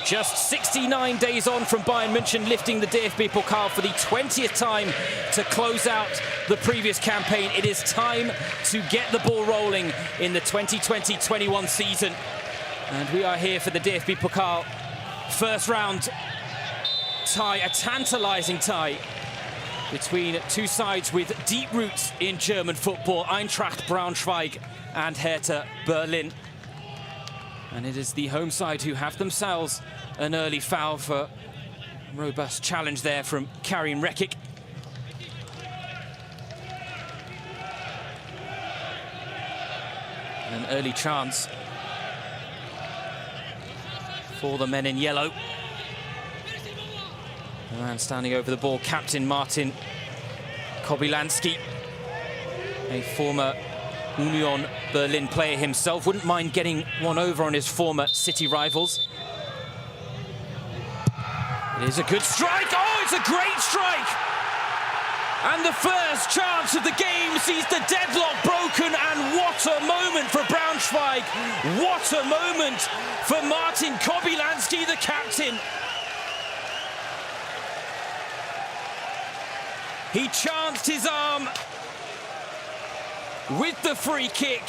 Just 69 days on from Bayern München lifting the DFB-Pokal for the 20th time to close out the previous campaign. It is time to get the ball rolling in the 2020-21 season. And we are here for the DFB-Pokal first round tie, a tantalizing tie between two sides with deep roots in German football, Eintracht Braunschweig and Hertha Berlin. And it is the home side who have themselves an early foul for robust challenge there from Karim Rekic. An early chance for the men in yellow. The man standing over the ball, captain Martin Kobylanski, a former Union Berlin player himself, wouldn't mind getting one over on his former City rivals. It is a good strike. Oh, it's a great strike! And the first chance of the game sees the deadlock broken, and what a moment for Braunschweig. What a moment for Martin Kobylanski, the captain. He chanced his arm with the free kick.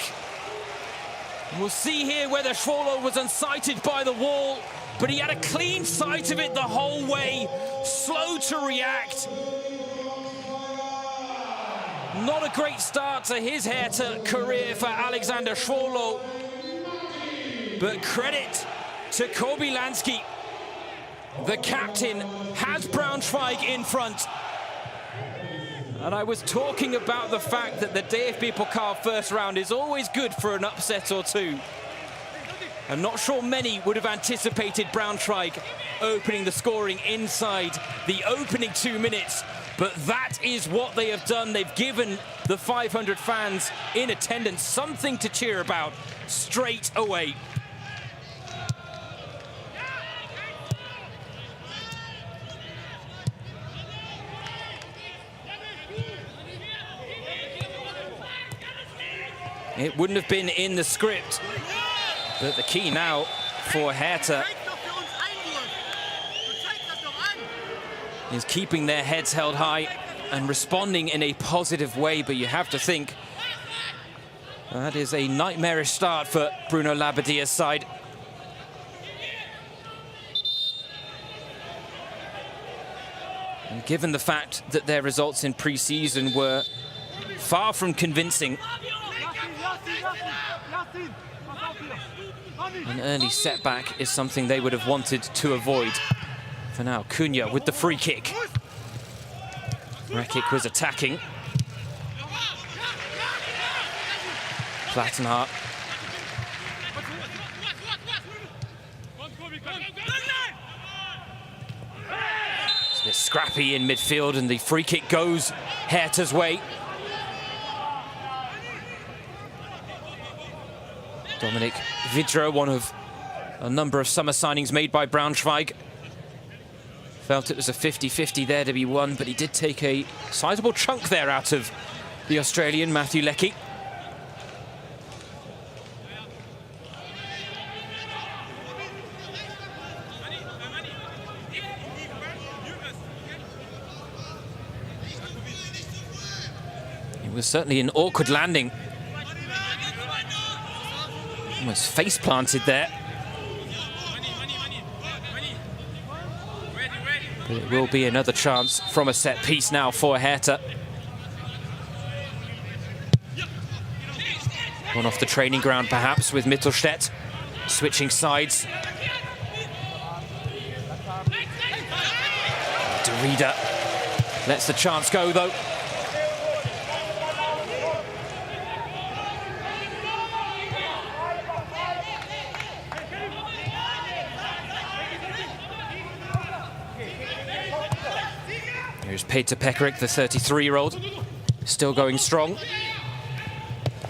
We'll see here whether Schwolo was unsighted by the wall, but he had a clean sight of it the whole way, slow to react. Not a great start to his Hertha career for Alexander Schwolo, but credit to Kobylanski. The captain has Braunschweig in front. And I was talking about the fact that the DFB-Pokal first round is always good for an upset or two. I'm not sure many would have anticipated Braunschweig opening the scoring inside the opening 2 minutes, but that is what they have done. They've given the 500 fans in attendance something to cheer about straight away. It wouldn't have been in the script, but the key now for Hertha is keeping their heads held high and responding in a positive way. But you have to think that is a nightmarish start for Bruno Labbadia's side. And given the fact that their results in pre-season were far from convincing, an early setback is something they would have wanted to avoid. For now, Cunha with the free kick. Rekic was attacking. Plattenhardt. It's a bit scrappy in midfield, and the free kick goes Hertha's way. Dominik Vidra, one of a number of summer signings made by Braunschweig, felt it was a 50-50 there to be won, but he did take a sizable chunk there out of the Australian, Matthew Leckie. It was certainly an awkward landing. Almost face planted there. But it will be another chance from a set piece now for Hertha. One off the training ground perhaps with Mittelstädt switching sides. Derrida lets the chance go though. Here's Peter Pekarik, the 33-year-old, still going strong.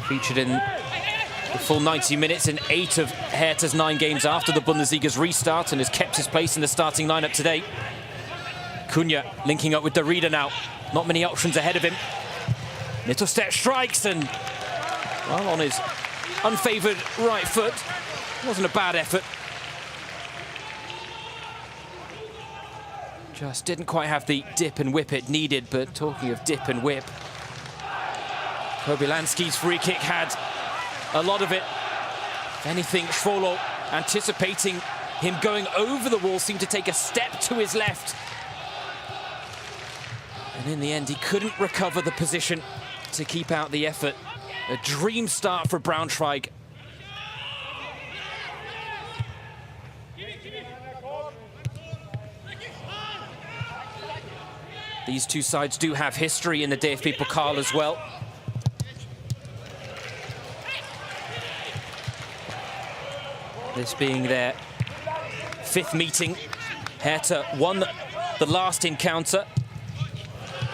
Featured in the full 90 minutes in 8 of Hertha's 9 games after the Bundesliga's restart, and has kept his place in the starting lineup today. Cunha linking up with Derrida now. Not many options ahead of him. Mittelstädt strikes, and, well, on his unfavoured right foot. Wasn't a bad effort. Just didn't quite have the dip and whip it needed, but talking of dip and whip, Kobylanski's free kick had a lot of it. If anything, Schwolo, anticipating him going over the wall, seemed to take a step to his left. And in the end, he couldn't recover the position to keep out the effort. A dream start for Braunschweig. These two sides do have history in the DFB-Pokal as well. This being their 5th meeting. Hertha won the last encounter,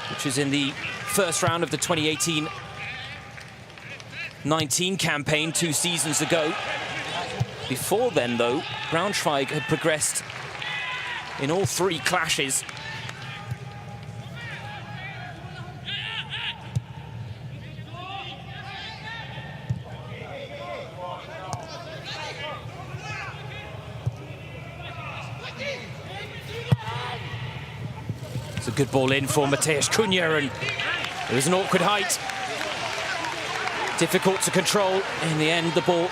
which is in the first round of the 2018-19 campaign 2 seasons ago. Before then, though, Braunschweig had progressed in all 3 clashes. It's a good ball in for Mateusz Cunha, and it was an awkward height. Difficult to control. In the end, the ball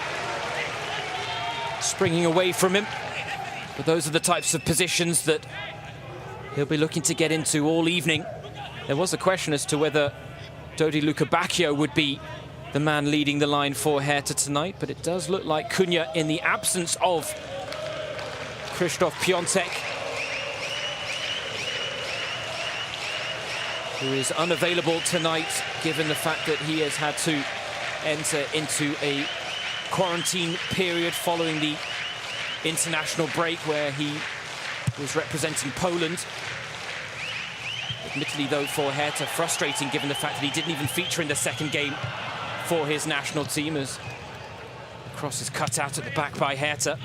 springing away from him. But those are the types of positions that he'll be looking to get into all evening. There was a question as to whether Dodi Lukebakio would be the man leading the line for Hertha tonight, but it does look like Cunha, in the absence of Krzysztof Piątek, who is unavailable tonight, given the fact that he has had to enter into a quarantine period following the international break where he was representing Poland. Admittedly, though, for Hertha, frustrating given the fact that he didn't even feature in the 2nd game for his national team, as the cross is cut out at the back by Hertha.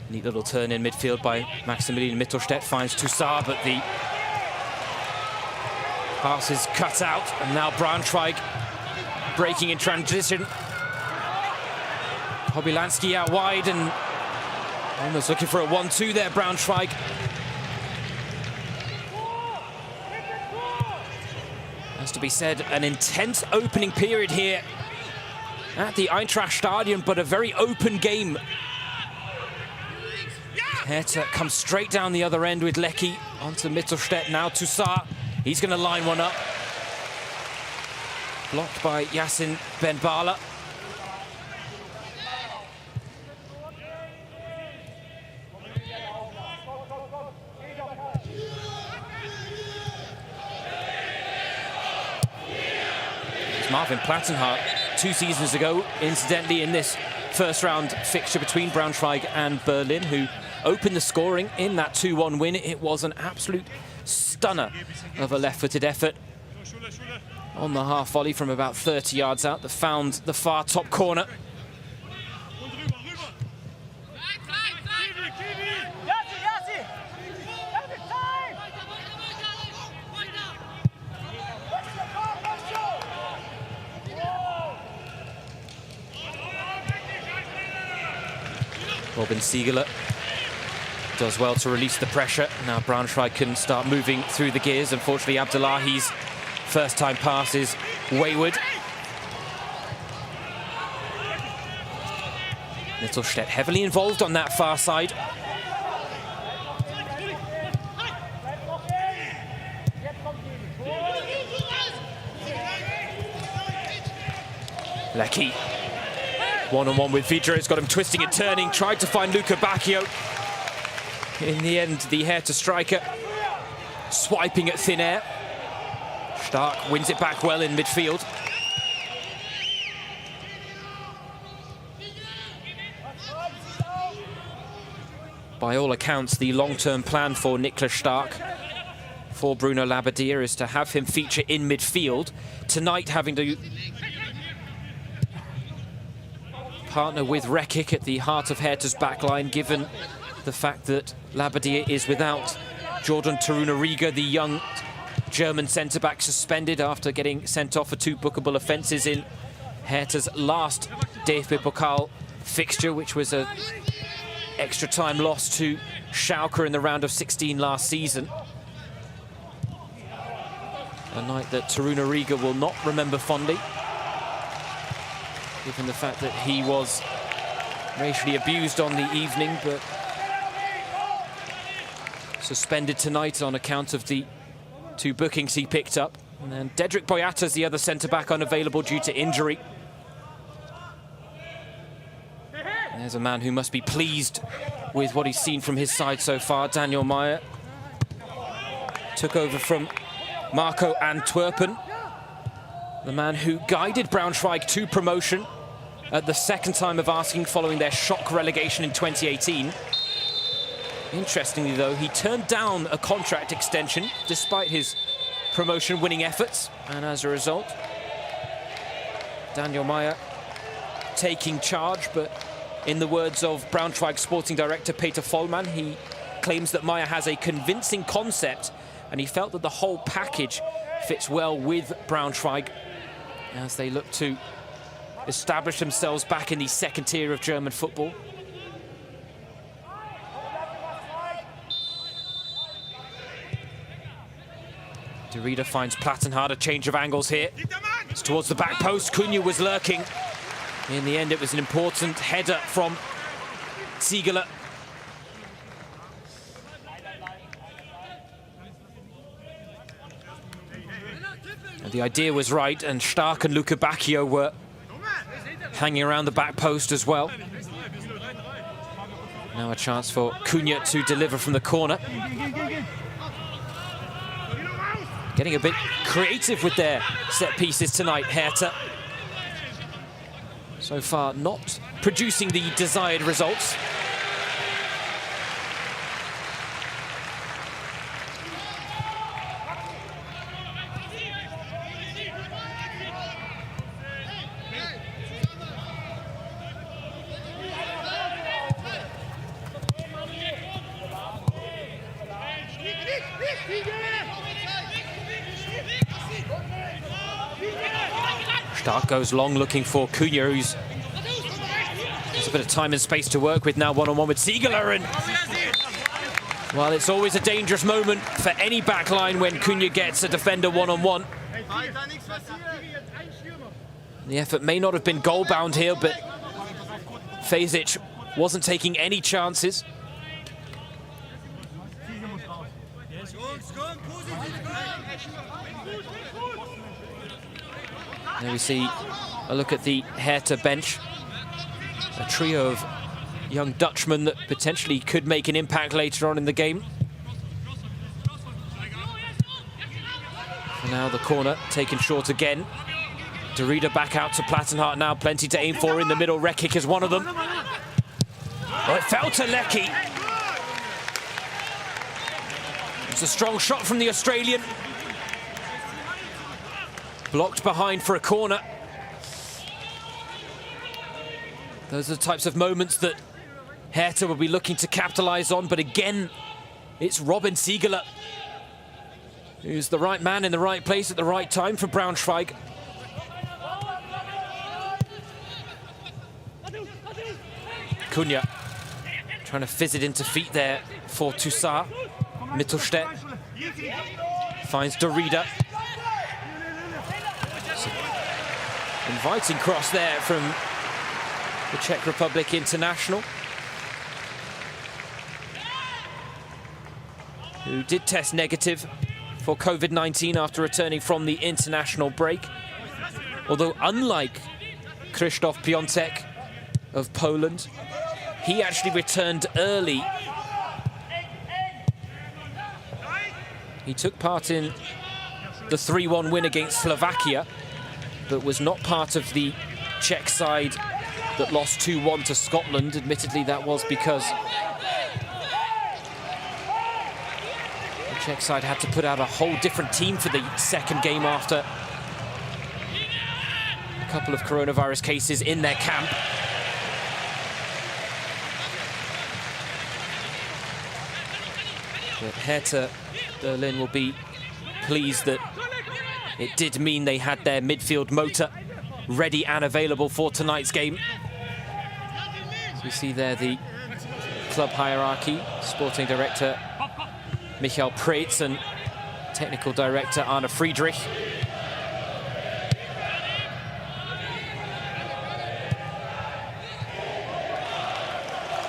Neat little turn in midfield by Maximilian Mittelstädt, finds Toussaint, but the pass is cut out, and now Braunschweig breaking in transition. Kobylanski out wide and almost looking for a 1-2 there, Braunschweig. Has to be said, an intense opening period here at the Eintracht Stadion, but a very open game. Hertha comes straight down the other end with Lecky onto Mittelstädt. Now Toussaint, he's going to line one up. Blocked by Yassin Benbala. It's Marvin Plattenhardt 2 seasons ago, incidentally, in this first round fixture between Braunschweig and Berlin, who opened the scoring in that 2-1 win. It was an absolute stunner of a left-footed effort on the half volley from about 30 yards out that found the far top corner. Robin Siegeler does well to release the pressure. Now Braunschweig can start moving through the gears. Unfortunately, Abdullahi's first-time pass is wayward. Mittelstädt heavily involved on that far side. Lecky, one-on-one with Vidra, has got him twisting and turning, tried to find Lukebakio. In the end, the Hertha striker swiping at thin air. Stark wins it back well in midfield. By all accounts, the long-term plan for Niklas Stark, for Bruno Labbadia, is to have him feature in midfield. Tonight, having to partner with Rekic at the heart of Hertha's backline, given the fact that Labbadia is without Jordan Taruna Riga, the young German centre-back suspended after getting sent off for 2 bookable offences in Hertha's last DFB-Pokal fixture, which was an extra time loss to Schalke in the round of 16 last season. A night that Taruna Riga will not remember fondly, given the fact that he was racially abused on the evening, but suspended tonight on account of the 2 bookings he picked up. And then Dedrick Boyata's the other centre-back unavailable due to injury. And there's a man who must be pleased with what he's seen from his side so far. Daniel Meyer took over from Marco Antwerpen, the man who guided Braunschweig to promotion at the second time of asking following their shock relegation in 2018. Interestingly, though, he turned down a contract extension despite his promotion-winning efforts, and as a result, Daniel Meyer taking charge. But in the words of Braunschweig sporting director Peter Vollmann, he claims that Meyer has a convincing concept, and he felt that the whole package fits well with Braunschweig as they look to establish themselves back in the second tier of German football. De Rieder finds Plattenhardt, a change of angles here. It's towards the back post. Cunha was lurking. In the end, it was an important header from Ziegler. And the idea was right, and Stark and Luca Bacchio were hanging around the back post as well. Now a chance for Cunha to deliver from the corner. Getting a bit creative with their set pieces tonight, Hertha. So far, not producing the desired results. Stark goes long looking for Cunha, who's has a bit of time and space to work with now, one-on-one with Ziegler. And well, it's always a dangerous moment for any back line when Cunha gets a defender one-on-one. The effort may not have been goal-bound here, but Fejzic wasn't taking any chances. There we see a look at the Hertha bench. A trio of young Dutchmen that potentially could make an impact later on in the game. And now the corner taken short again. De Rieder back out to Plattenhardt now, plenty to aim for in the middle. Rekic is one of them. Well, it fell to Lecky. It's a strong shot from the Australian. Blocked behind for a corner. Those are the types of moments that Hertha will be looking to capitalise on, but again, it's Robin Ziegler who's the right man in the right place at the right time for Braunschweig. Cunha trying to fizz it into feet there for Toussaint. Mittelstädt finds De Rieder. Inviting cross there from the Czech Republic international, who did test negative for COVID-19 after returning from the international break. Although unlike Krzysztof Piątek of Poland, he actually returned early. He took part in the 3-1 win against Slovakia, but was not part of the Czech side that lost 2-1 to Scotland. Admittedly, that was because the Czech side had to put out a whole different team for the second game after a couple of coronavirus cases in their camp. But Hertha Berlin will be pleased that it did mean they had their midfield motor ready and available for tonight's game. So you see there the club hierarchy, sporting director Michael Preetz and technical director Arne Friedrich.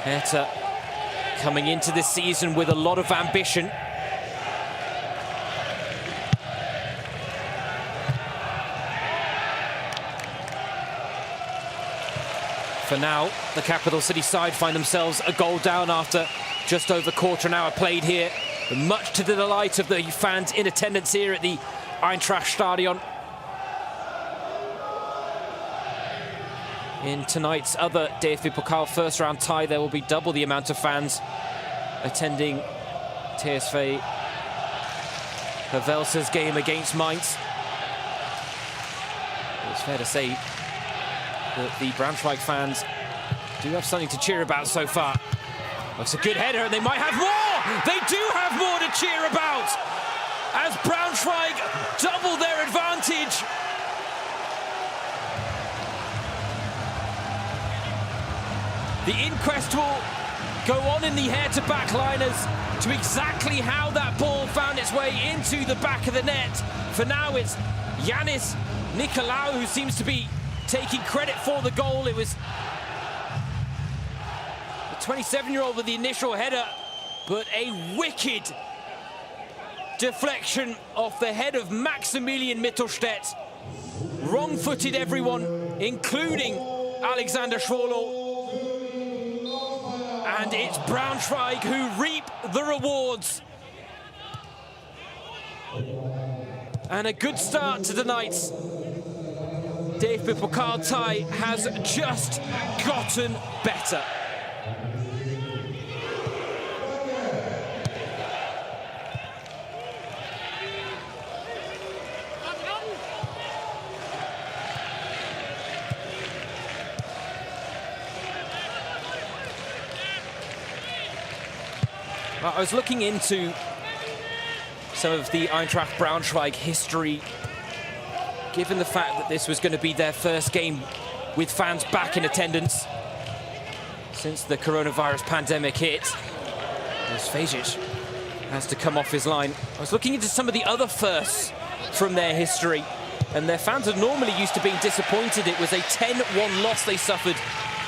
Hertha coming into this season with a lot of ambition. For now, the capital city side find themselves a goal down after just over quarter an hour played here, much to the delight of the fans in attendance here at the Eintracht Stadion. In tonight's other DFB-Pokal first-round tie, there will be double the amount of fans attending TSV Hervelsa's game against Mainz. It's fair to say that the Braunschweig fans do have something to cheer about so far. That's a good header, and they might have more! They do have more to cheer about as Braunschweig double their advantage. The inquest will go on in the Hertha backline as to exactly how that ball found its way into the back of the net. For now, it's Yanis Nicolaou who seems to be taking credit for the goal. It was the 27-year-old with the initial header, but a wicked deflection off the head of Maximilian Mittelstädt. Wrong-footed everyone, including Alexander Schwolo. And it's Braunschweig who reap the rewards. And a good start to tonight's DFB-Pokal tie has just gotten better. I was looking into some of the Eintracht Braunschweig history, given the fact that this was going to be their first game with fans back in attendance since the coronavirus pandemic hit. As Fejzic has to come off his line. I was looking into some of the other firsts from their history, and their fans are normally used to being disappointed. It was a 10-1 loss they suffered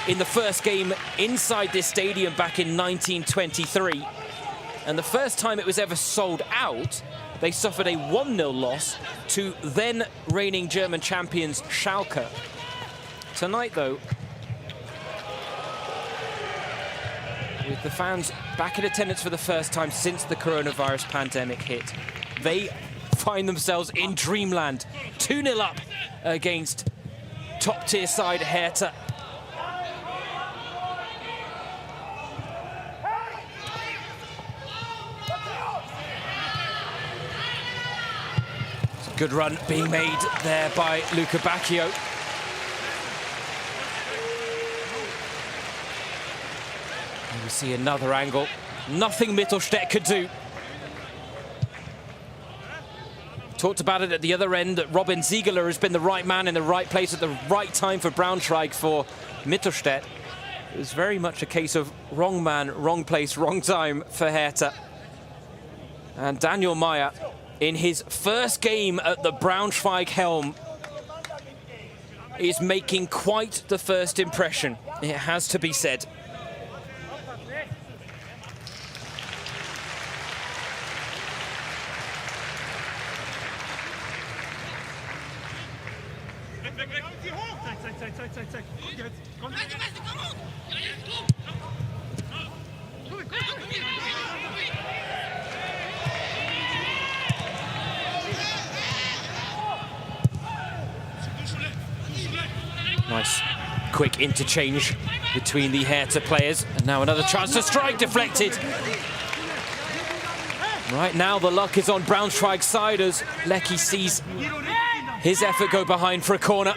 in the first game inside this stadium back in 1923. And the first time it was ever sold out, they suffered a 1-0 loss to then reigning German champions Schalke. Tonight, though, with the fans back in attendance for the first time since the coronavirus pandemic hit, they find themselves in dreamland. 2-0 up against top-tier side Hertha. Good run being made there by Luca Bacchio. And we see another angle. Nothing Mittelstädt could do. Talked about it at the other end, that Robin Ziegler has been the right man in the right place at the right time for Braunschweig for Mittelstädt. It was very much a case of wrong man, wrong place, wrong time for Hertha. And Daniel Meyer, in his first game at the Braunschweig helm, is making quite the first impression, it has to be said. Nice quick interchange between the Hertha players. And now another chance to strike, deflected. Right now the luck is on Braunschweig's side as Lecky sees his effort go behind for a corner.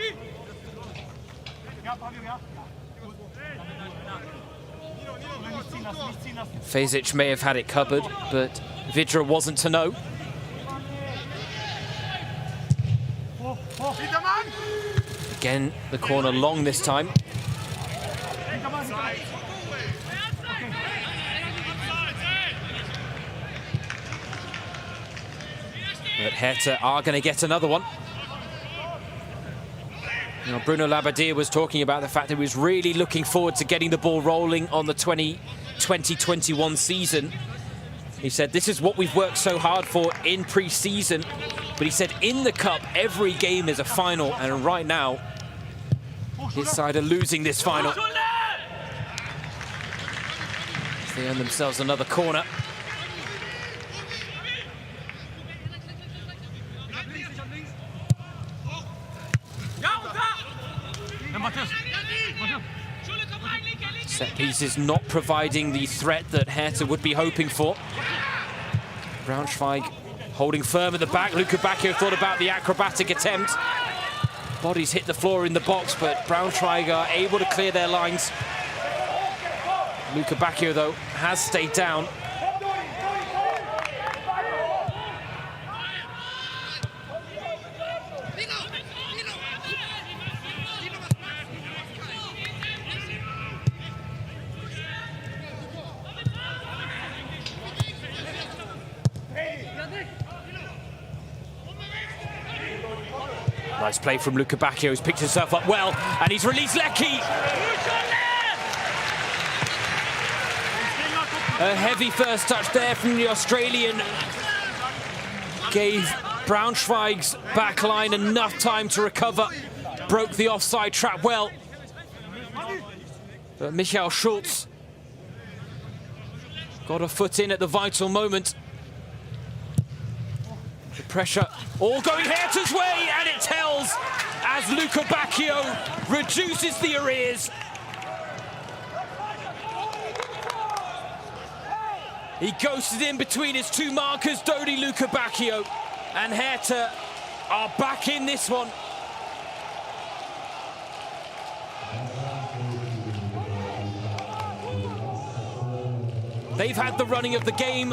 Fejzic may have had it covered, but Vidra wasn't to know. Again, the corner long this time. But Hertha are going to get another one. You know, Bruno Labbadia was talking about the fact that he was really looking forward to getting the ball rolling on the 2020-21 season. He said, this is what we've worked so hard for in pre-season. But he said, in the cup, every game is a final. And right now, his side are losing this final. They earn themselves another corner. Set pieces not providing the threat that Hertha would be hoping for. Braunschweig holding firm at the back. Luka Bacchio thought about the acrobatic attempt. Bodies hit the floor in the box, but Braunschweig are able to clear their lines. Luka Bacchio, though, has stayed down. Nice play from Luka Bacchio, who's picked himself up well, and he's released Lecky. A heavy first touch there from the Australian. Gave Braunschweig's backline enough time to recover. Broke the offside trap well. But Michael Schulz got a foot in at the vital moment. The pressure all going Hertha's way, and it tells as Luka Bacchio reduces the arrears. He ghosted in between his two markers, Dodi Luka Bacchio, and Hertha are back in this one. They've had the running of the game,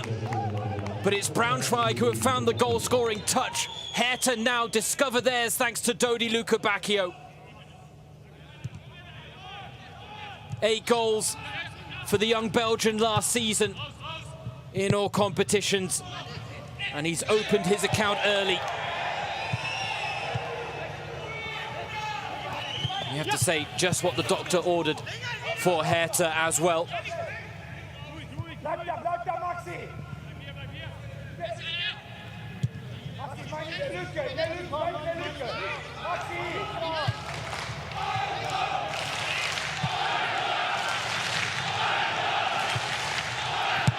but it's Braunschweig who have found the goal-scoring touch. Hertha now discover theirs thanks to Dodi Luka Bacchio. 8 goals for the young Belgian last season in all competitions, and he's opened his account early. You have to say just what the doctor ordered for Hertha as well.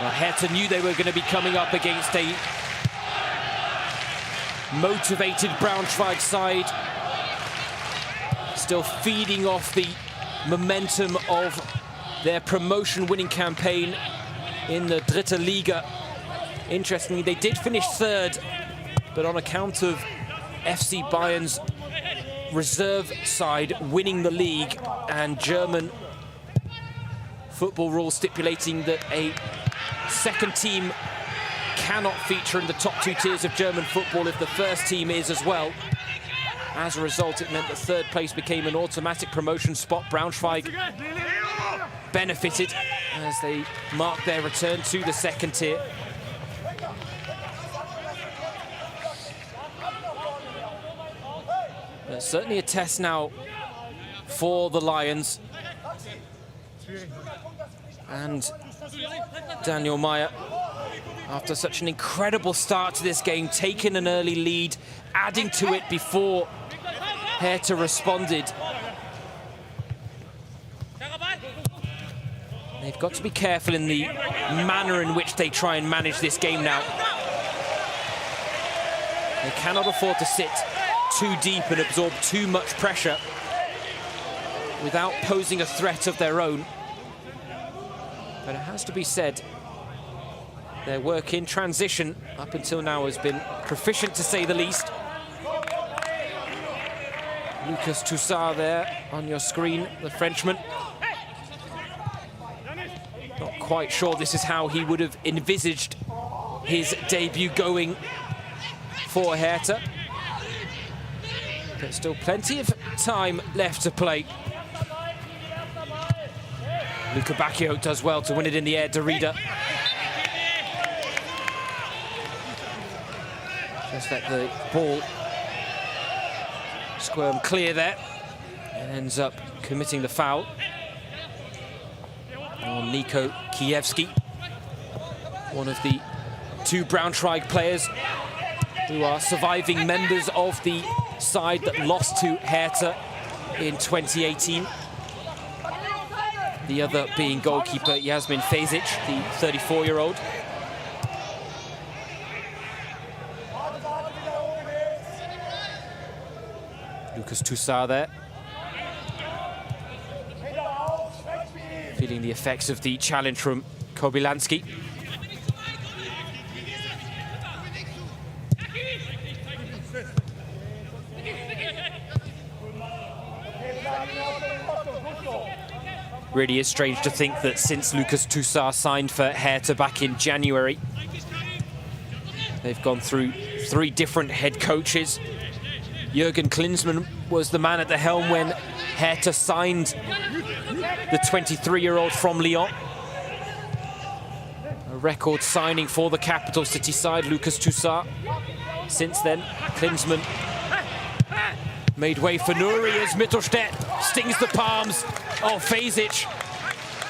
Well, Hertha knew they were going to be coming up against a motivated Braunschweig side, still feeding off the momentum of their promotion-winning campaign in the Dritte Liga. Interestingly, they did finish 3rd, but on account of FC Bayern's reserve side winning the league and German football rules stipulating that a second team cannot feature in the top 2 tiers of German football if the first team is as well. As a result, it meant that 3rd place became an automatic promotion spot. Braunschweig benefited as they marked their return to the 2nd tier. Certainly a test now for the Lions. And Daniel Meyer, after such an incredible start to this game, taking an early lead, adding to it before Hertha responded. They've got to be careful in the manner in which they try and manage this game now. They cannot afford to sit too deep and absorb too much pressure without posing a threat of their own. But it has to be said, their work in transition up until now has been proficient, to say the least. Lucas Toussaint there on your screen, the Frenchman. Not quite sure this is how he would have envisaged his debut going for Hertha. But still plenty of time left to play. Luca Bacchio does well to win it in the air. Derrida just let the ball squirm clear there and ends up committing the foul on Niko Kiewski, one of the two Braunschweig players who are surviving members of the side that lost to Hertha in 2018. The other being goalkeeper Jasmin Fezic, the 34-year-old. Lucas Toussaint there. Feeling the effects of the challenge from Kobylanski. Really is strange to think that since Lucas Toussaint signed for Hertha back in January, they've gone through 3 different head coaches. Jürgen Klinsmann was the man at the helm when Hertha signed the 23-year-old from Lyon. A record signing for the capital city side, Lucas Toussaint. Since then, Klinsmann made way for Nouri as Mittelstädt stings the palms of Fezic.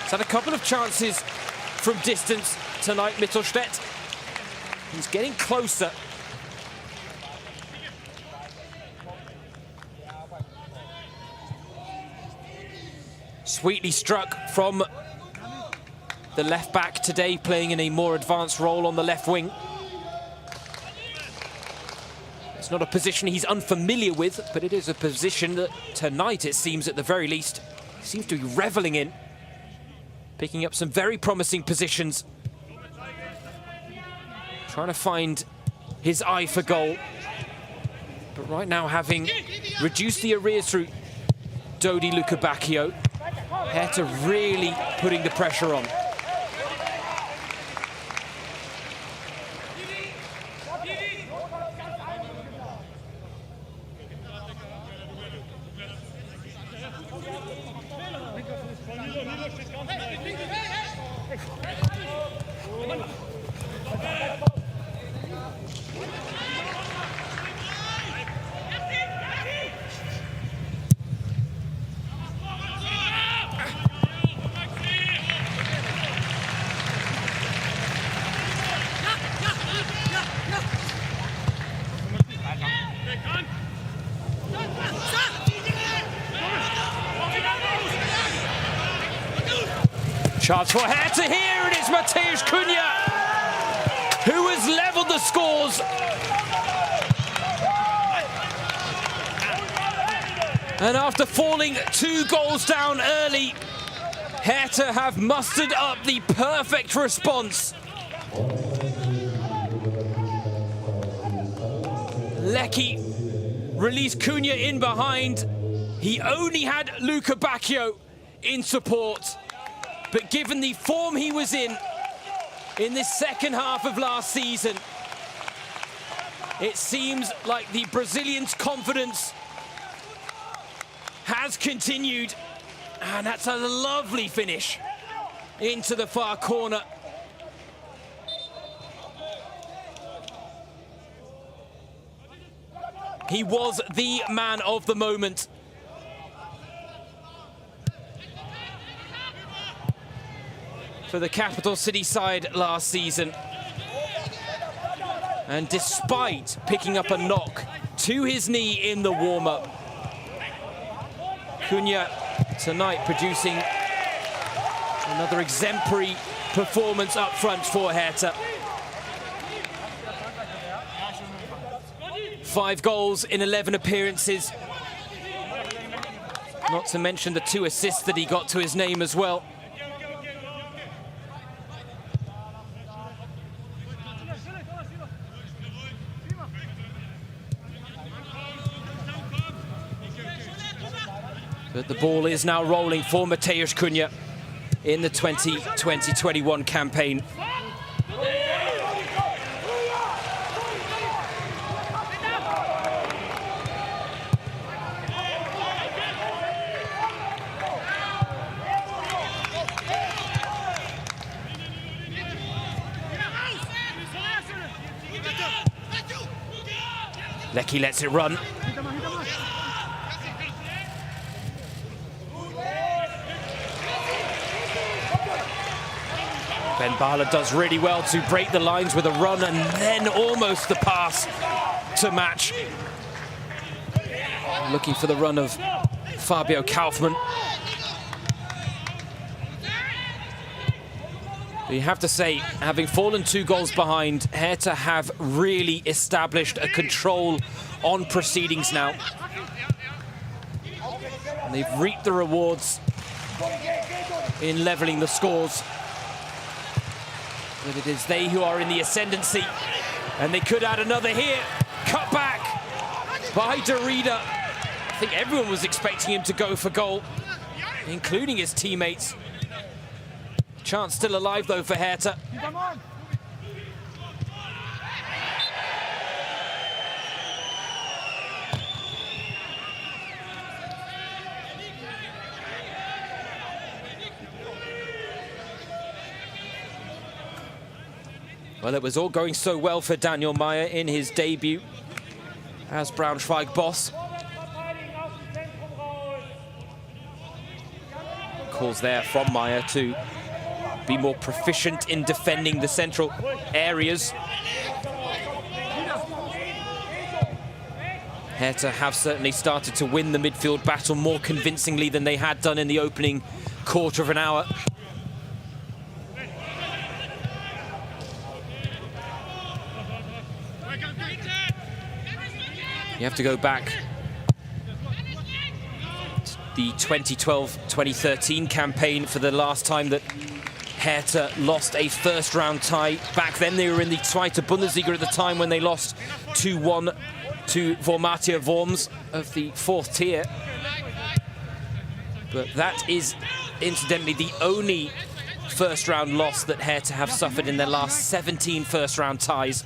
He's had a couple of chances from distance tonight, Mittelstädt. He's getting closer. Sweetly struck from the left back today, playing in a more advanced role on the left wing. It's not a position he's unfamiliar with, but it is a position that tonight, it seems at the very least, he seems to be reveling in. Picking up some very promising positions. Trying to find his eye for goal. But right now, having reduced the arrears through Dodi Luca Bacchio, Hertha really putting the pressure on. Chance for Hertha here, and it's Mateusz Cunha who has levelled the scores. And after falling 2 goals down early, Hertha have mustered up the perfect response. Lecky released Cunha in behind. He only had Luca Bacchio in support. But given the form he was in this second half of last season, it seems like the Brazilian's confidence has continued. And that's a lovely finish into the far corner. He was the man of the moment. For the capital city side last season. And despite picking up a knock to his knee in the warm-up, Cunha tonight producing another exemplary performance up front for Hertha. 5 goals in 11 appearances. Not to mention the 2 assists that he got to his name as well. But the ball is now rolling for Mateusz Cunha in the 2020-21 campaign. Lecky lets it run. Ben Bala does really well to break the lines with a run and then almost the pass to match. Looking for the run of Fabio Kaufmann. But you have to say, having fallen 2 goals behind, Hertha have really established a control on proceedings now. And they've reaped the rewards in leveling the scores. But it is they who are in the ascendancy, and they could add another here. Cut back by Derrida. I think everyone was expecting him to go for goal, including his teammates. Chance still alive, though, for Hertha. Well, it was all going so well for Daniel Meyer in his debut as Braunschweig boss. Calls there from Meyer to be more proficient in defending the central areas. Hertha have certainly started to win the midfield battle more convincingly than they had done in the opening quarter of an hour. You have to go back to the 2012-2013 campaign for the last time that Hertha lost a first-round tie. Back then, they were in the Zweite Bundesliga at the time when they lost 2-1 to Formatia Worms of the 4th tier. But that is, incidentally, the only first-round loss that Hertha have suffered in their last 17 first-round ties.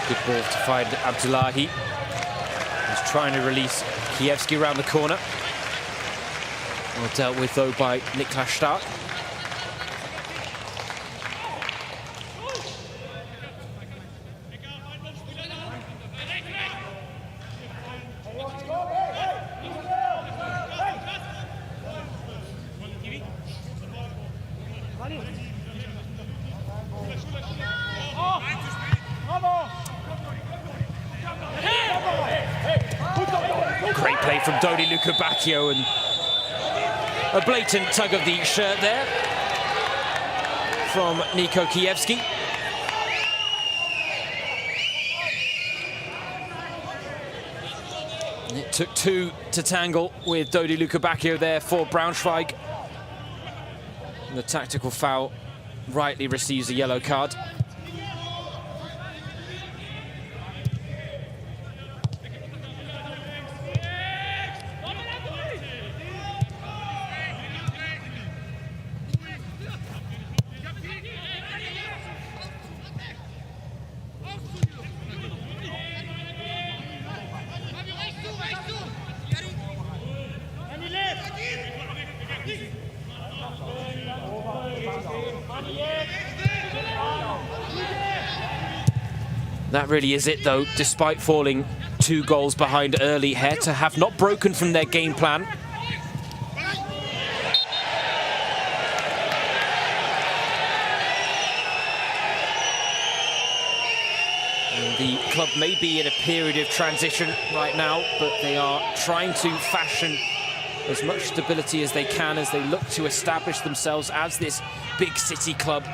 Good ball to find Abdullahi. He's trying to release Kiewski around the corner. Well dealt with, though, by Niklas Stark. Great play from Dodi Lukebakio, and a blatant tug of the shirt there from Niko Kiewski. It took 2 to tangle with Dodi Lukebakio there for Braunschweig. And the tactical foul rightly receives a yellow card. That really is it, though. Despite falling 2 goals behind early, Hertha have not broken from their game plan. And the club may be in a period of transition right now, but they are trying to fashion as much stability as they can as they look to establish themselves as this big city club.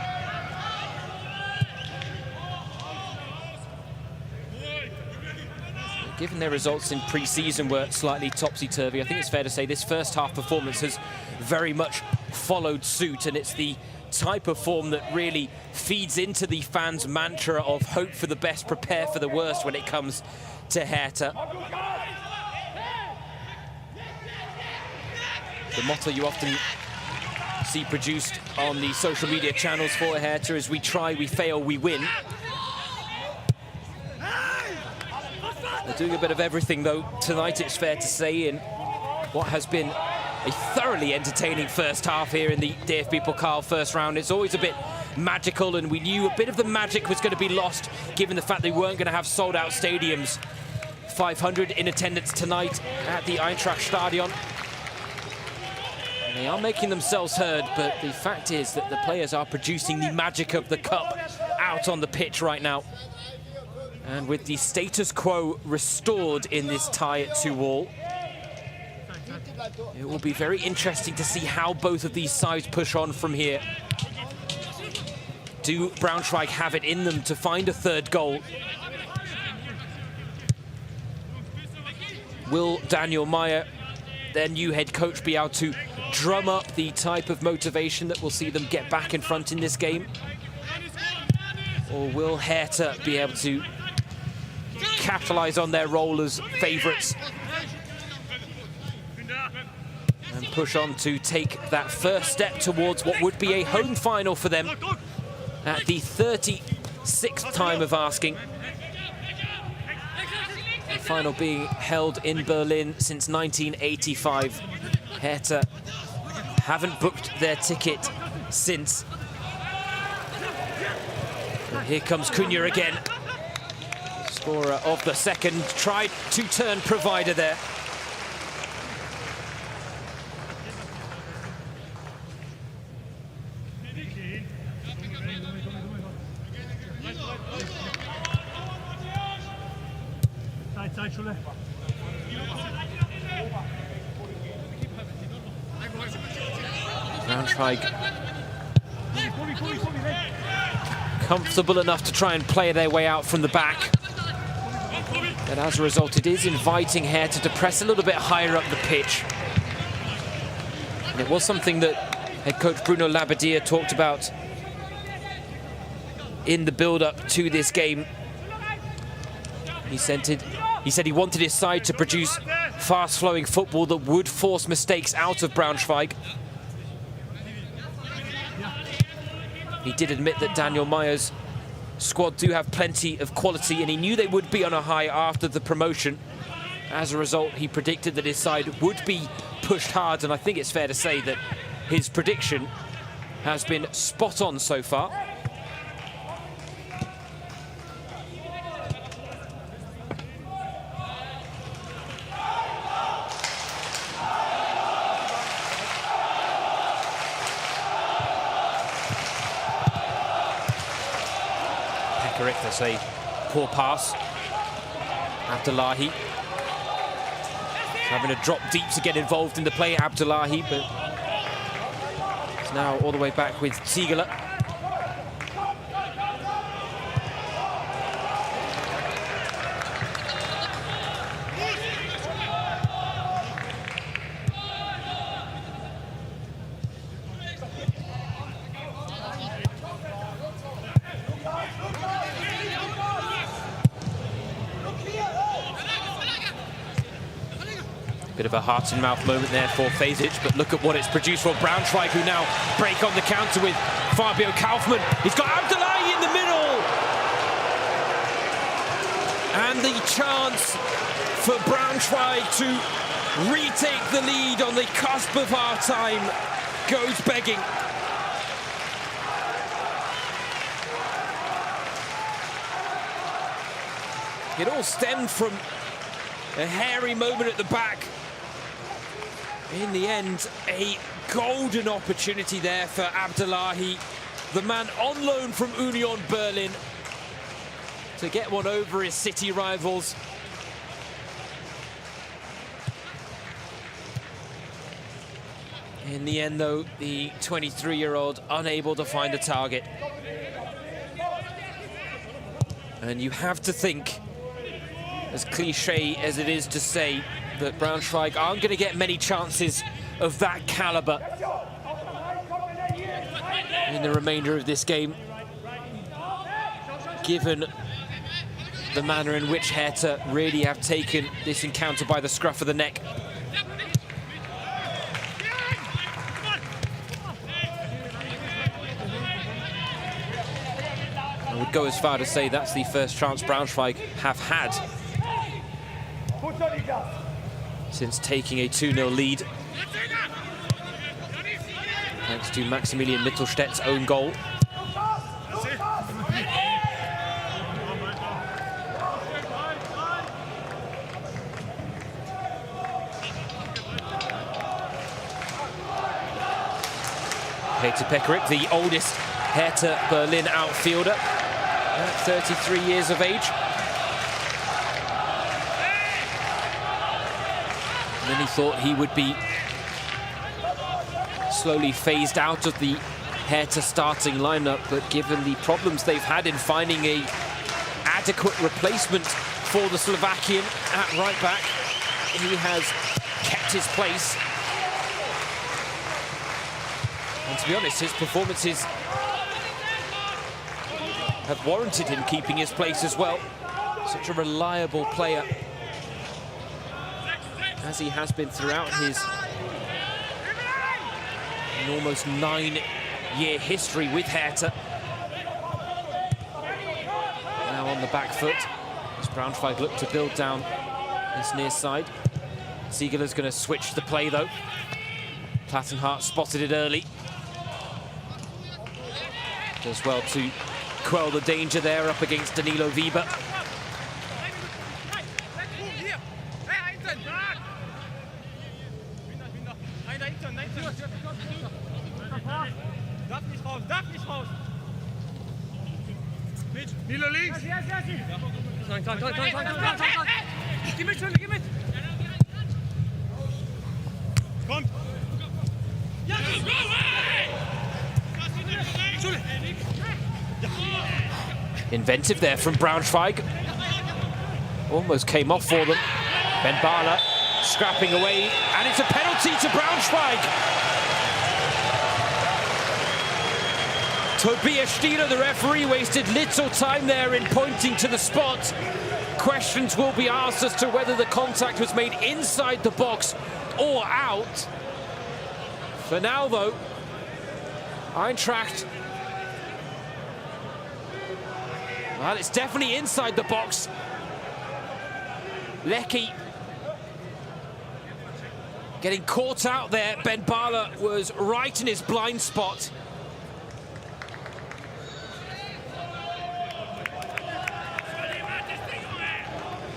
Given their results in pre-season were slightly topsy-turvy, I think it's fair to say this first half performance has very much followed suit, and it's the type of form that really feeds into the fans' mantra of hope for the best, prepare for the worst when it comes to Hertha. The motto you often see produced on the social media channels for Hertha is: we try, we fail, we win. They're doing a bit of everything, though, tonight, it's fair to say, in what has been a thoroughly entertaining first half here in the DFB-Pokal first round. It's always a bit magical, and we knew a bit of the magic was going to be lost given the fact they weren't going to have sold-out stadiums. 500 in attendance tonight at the Eintracht Stadion. And they are making themselves heard, but the fact is that the players are producing the magic of the cup out on the pitch right now. And with the status quo restored in this tie at 2-2, it will be very interesting to see how both of these sides push on from here. Do Braunschweig have it in them to find a third goal? Will Daniel Meyer, their new head coach, be able to drum up the type of motivation that will see them get back in front in this game? Or will Hertha be able to capitalize on their role as favourites and push on to take that first step towards what would be a home final for them at the 36th time of asking? The final being held in Berlin since 1985. Hertha haven't booked their ticket since. And here comes Cunha again. Scorer of the second, tried to turn provider there. Braunschweig comfortable enough to try and play their way out from the back. And as a result, it is inviting Hertha to press a little bit higher up the pitch. And it was something that head coach Bruno Labbadia talked about in the build-up to this game. He said he wanted his side to produce fast-flowing football that would force mistakes out of Braunschweig. He did admit that Daniel Meyer's squad do have plenty of quality, and he knew they would be on a high after the promotion. As a result, he predicted that his side would be pushed hard, and I think it's fair to say that his prediction has been spot on so far. That's a poor pass. Abdullahi having a drop deep to get involved in the play. Abdullahi, but it's now all the way back with Ziegler. Bit of a heart-and-mouth moment there for Fasic, but look at what it's produced for Braunschweig, who now break on the counter with Fabio Kaufmann. He's got Abdullahi in the middle! And the chance for Braunschweig to retake the lead on the cusp of half-time goes begging. It all stemmed from a hairy moment at the back. In the end, a golden opportunity there for Abdullahi, the man on loan from Union Berlin, to get one over his city rivals. In the end, though, the 23-year-old unable to find a target. And you have to think, as cliche as it is to say, that Braunschweig aren't going to get many chances of that caliber. in the remainder of this game, given the manner in which Hertha really have taken this encounter by the scruff of the neck. I would go as far to say that's the first chance Braunschweig have had since taking a 2-0 lead, thanks to Maximilian Mittelstedt's own goal. Peter Pekarik, the oldest Hertha Berlin outfielder, at 33 years of age. And then he thought he would be slowly phased out of the Hertha starting lineup, but given the problems they've had in finding an adequate replacement for the Slovakian at right back, he has kept his place. And to be honest, his performances have warranted him keeping his place as well. Such a reliable player, as he has been throughout his almost 9-year history with Hertha. Now on the back foot, as Braunschweig look to build down this near side. Siegeler's going to switch the play though. Plattenhardt spotted it early. Does well to quell the danger there up against Danilo Wieber. Nilo links! Geh mit, Schule, geh mit! Komm! Inventive there from Braunschweig. Almost came off for them. Ben Bala scrapping away, and it's a penalty to Braunschweig. Tobias Stieler, the referee, wasted little time there in pointing to the spot. Questions will be asked as to whether the contact was made inside the box or out. For now, though, Eintracht, well, it's definitely inside the box. Lecky getting caught out there. Ben Bala was right in his blind spot.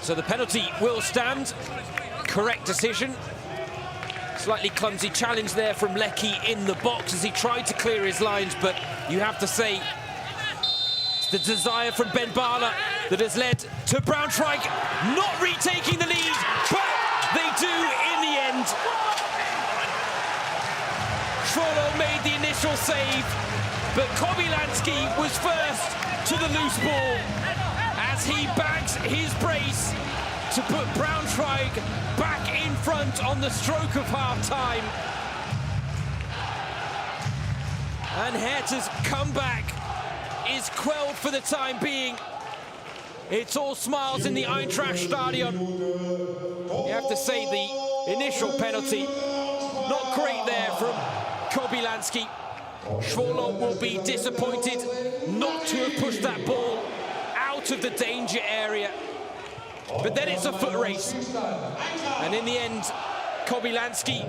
So the penalty will stand. Correct decision. Slightly clumsy challenge there from Lecky in the box as he tried to clear his lines, but you have to say it's the desire from Ben Bala that has led to Braunschweig not retaking the lead, but they do in the end. Schwolo made the initial save, but Kobylanski was first to the loose ball as he bags his brace to put Braunschweig back in front on the stroke of half-time. And Hertha's comeback is quelled for the time being. It's all smiles in the Eintracht Stadion. You have to say the initial penalty, not great there from Kobylanski. Schwolo will be disappointed not to have pushed that ball out of the danger area. But then it's a foot race. And in the end, Kobylanski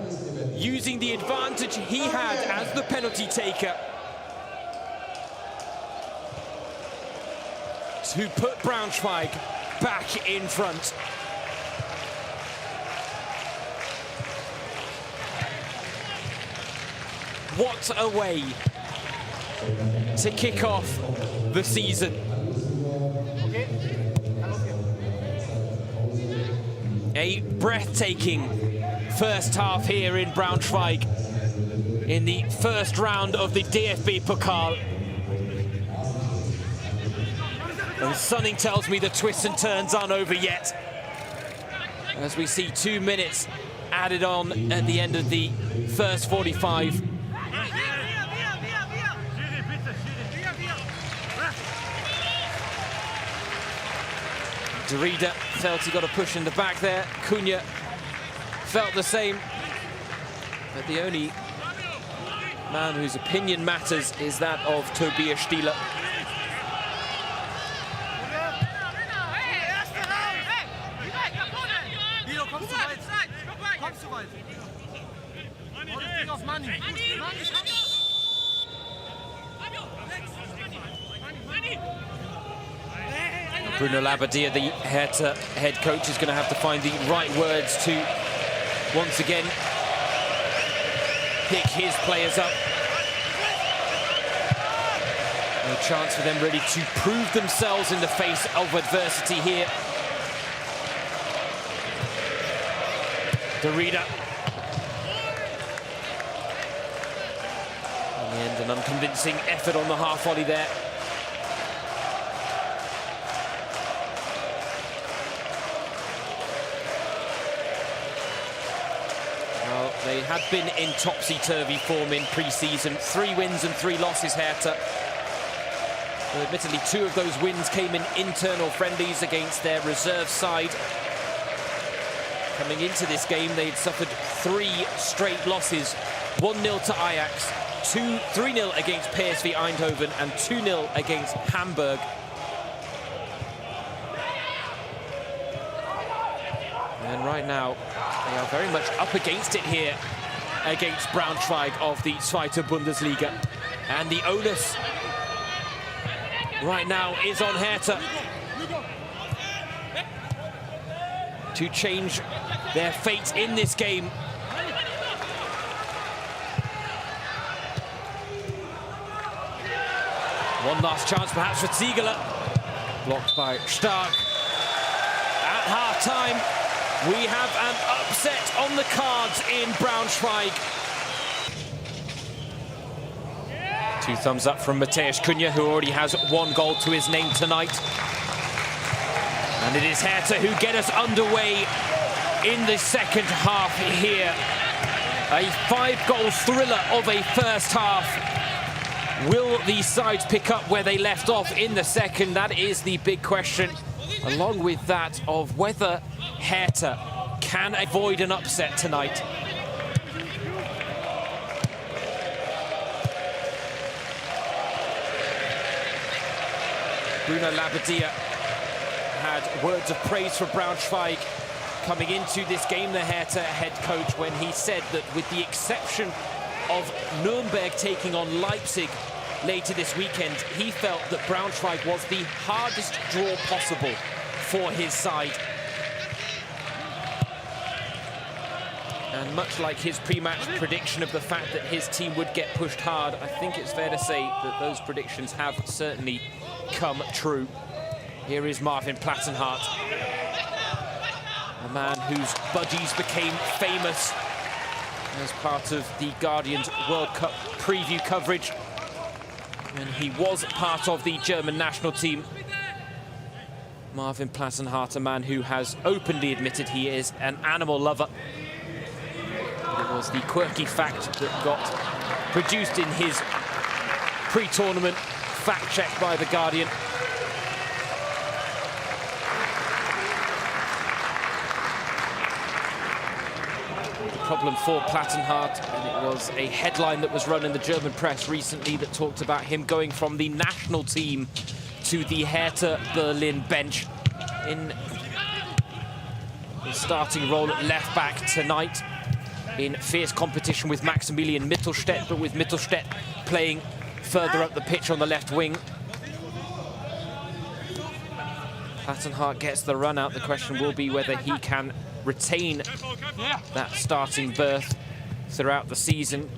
using the advantage he had as the penalty taker to put Braunschweig back in front. What a way to kick off the season. A breathtaking first half here in Braunschweig in the first round of the DFB-Pokal. And something tells me the twists and turns aren't over yet, as we see 2 minutes added on at the end of the first 45. Derrida felt he got a push in the back there. Cunha felt the same. But the only man whose opinion matters is that of Tobias Stieler. Bruno Labbadia, the Hertha head coach, is going to have to find the right words to once again pick his players up. No chance for them really to prove themselves in the face of adversity here. Derrida. In the end, an unconvincing effort on the half volley there. Well, they had been in topsy-turvy form in pre-season. 3 wins and 3 losses, Hertha. Well, admittedly, 2 of those wins came in internal friendlies against their reserve side. Coming into this game, they'd suffered 3 straight losses. 1-0 to Ajax, 3-0 against PSV Eindhoven, and 2-0 against Hamburg. And right now, they are very much up against it here against Braunschweig of the Zweite Bundesliga. And the onus right now is on Hertha to change their fate in this game. One last chance perhaps for Ziegler. Blocked by Stark. At half-time, we have an upset on the cards in Braunschweig. 2 thumbs up from Matheus Cunha, who already has 1 goal to his name tonight. And it is Hertha who get us underway in the second half here. A 5-goal thriller of a first half. Will these sides pick up where they left off in the second? That is the big question, along with that of whether Hertha can avoid an upset tonight. Bruno Labbadia had words of praise for Braunschweig coming into this game, the Hertha head coach, when he said that with the exception of Nuremberg taking on Leipzig later this weekend, he felt that Braunschweig was the hardest draw possible for his side. And much like his pre-match prediction of the fact that his team would get pushed hard, I think it's fair to say that those predictions have certainly come true. Here is Marvin Plattenhardt, a man whose buddies became famous as part of the Guardian's World Cup preview coverage. And he was part of the German national team. Marvin Plattenhardt, a man who has openly admitted he is an animal lover. But it was the quirky fact that got produced in his pre-tournament fact check by the Guardian. Problem for Plattenhardt, and it was a headline that was run in the German press recently that talked about him going from the national team to the Hertha Berlin bench in the starting role at left back tonight in fierce competition with Maximilian Mittelstädt, but with Mittelstädt playing further up the pitch on the left wing. Plattenhardt gets the run out. The question will be whether he can retain that starting berth throughout the season.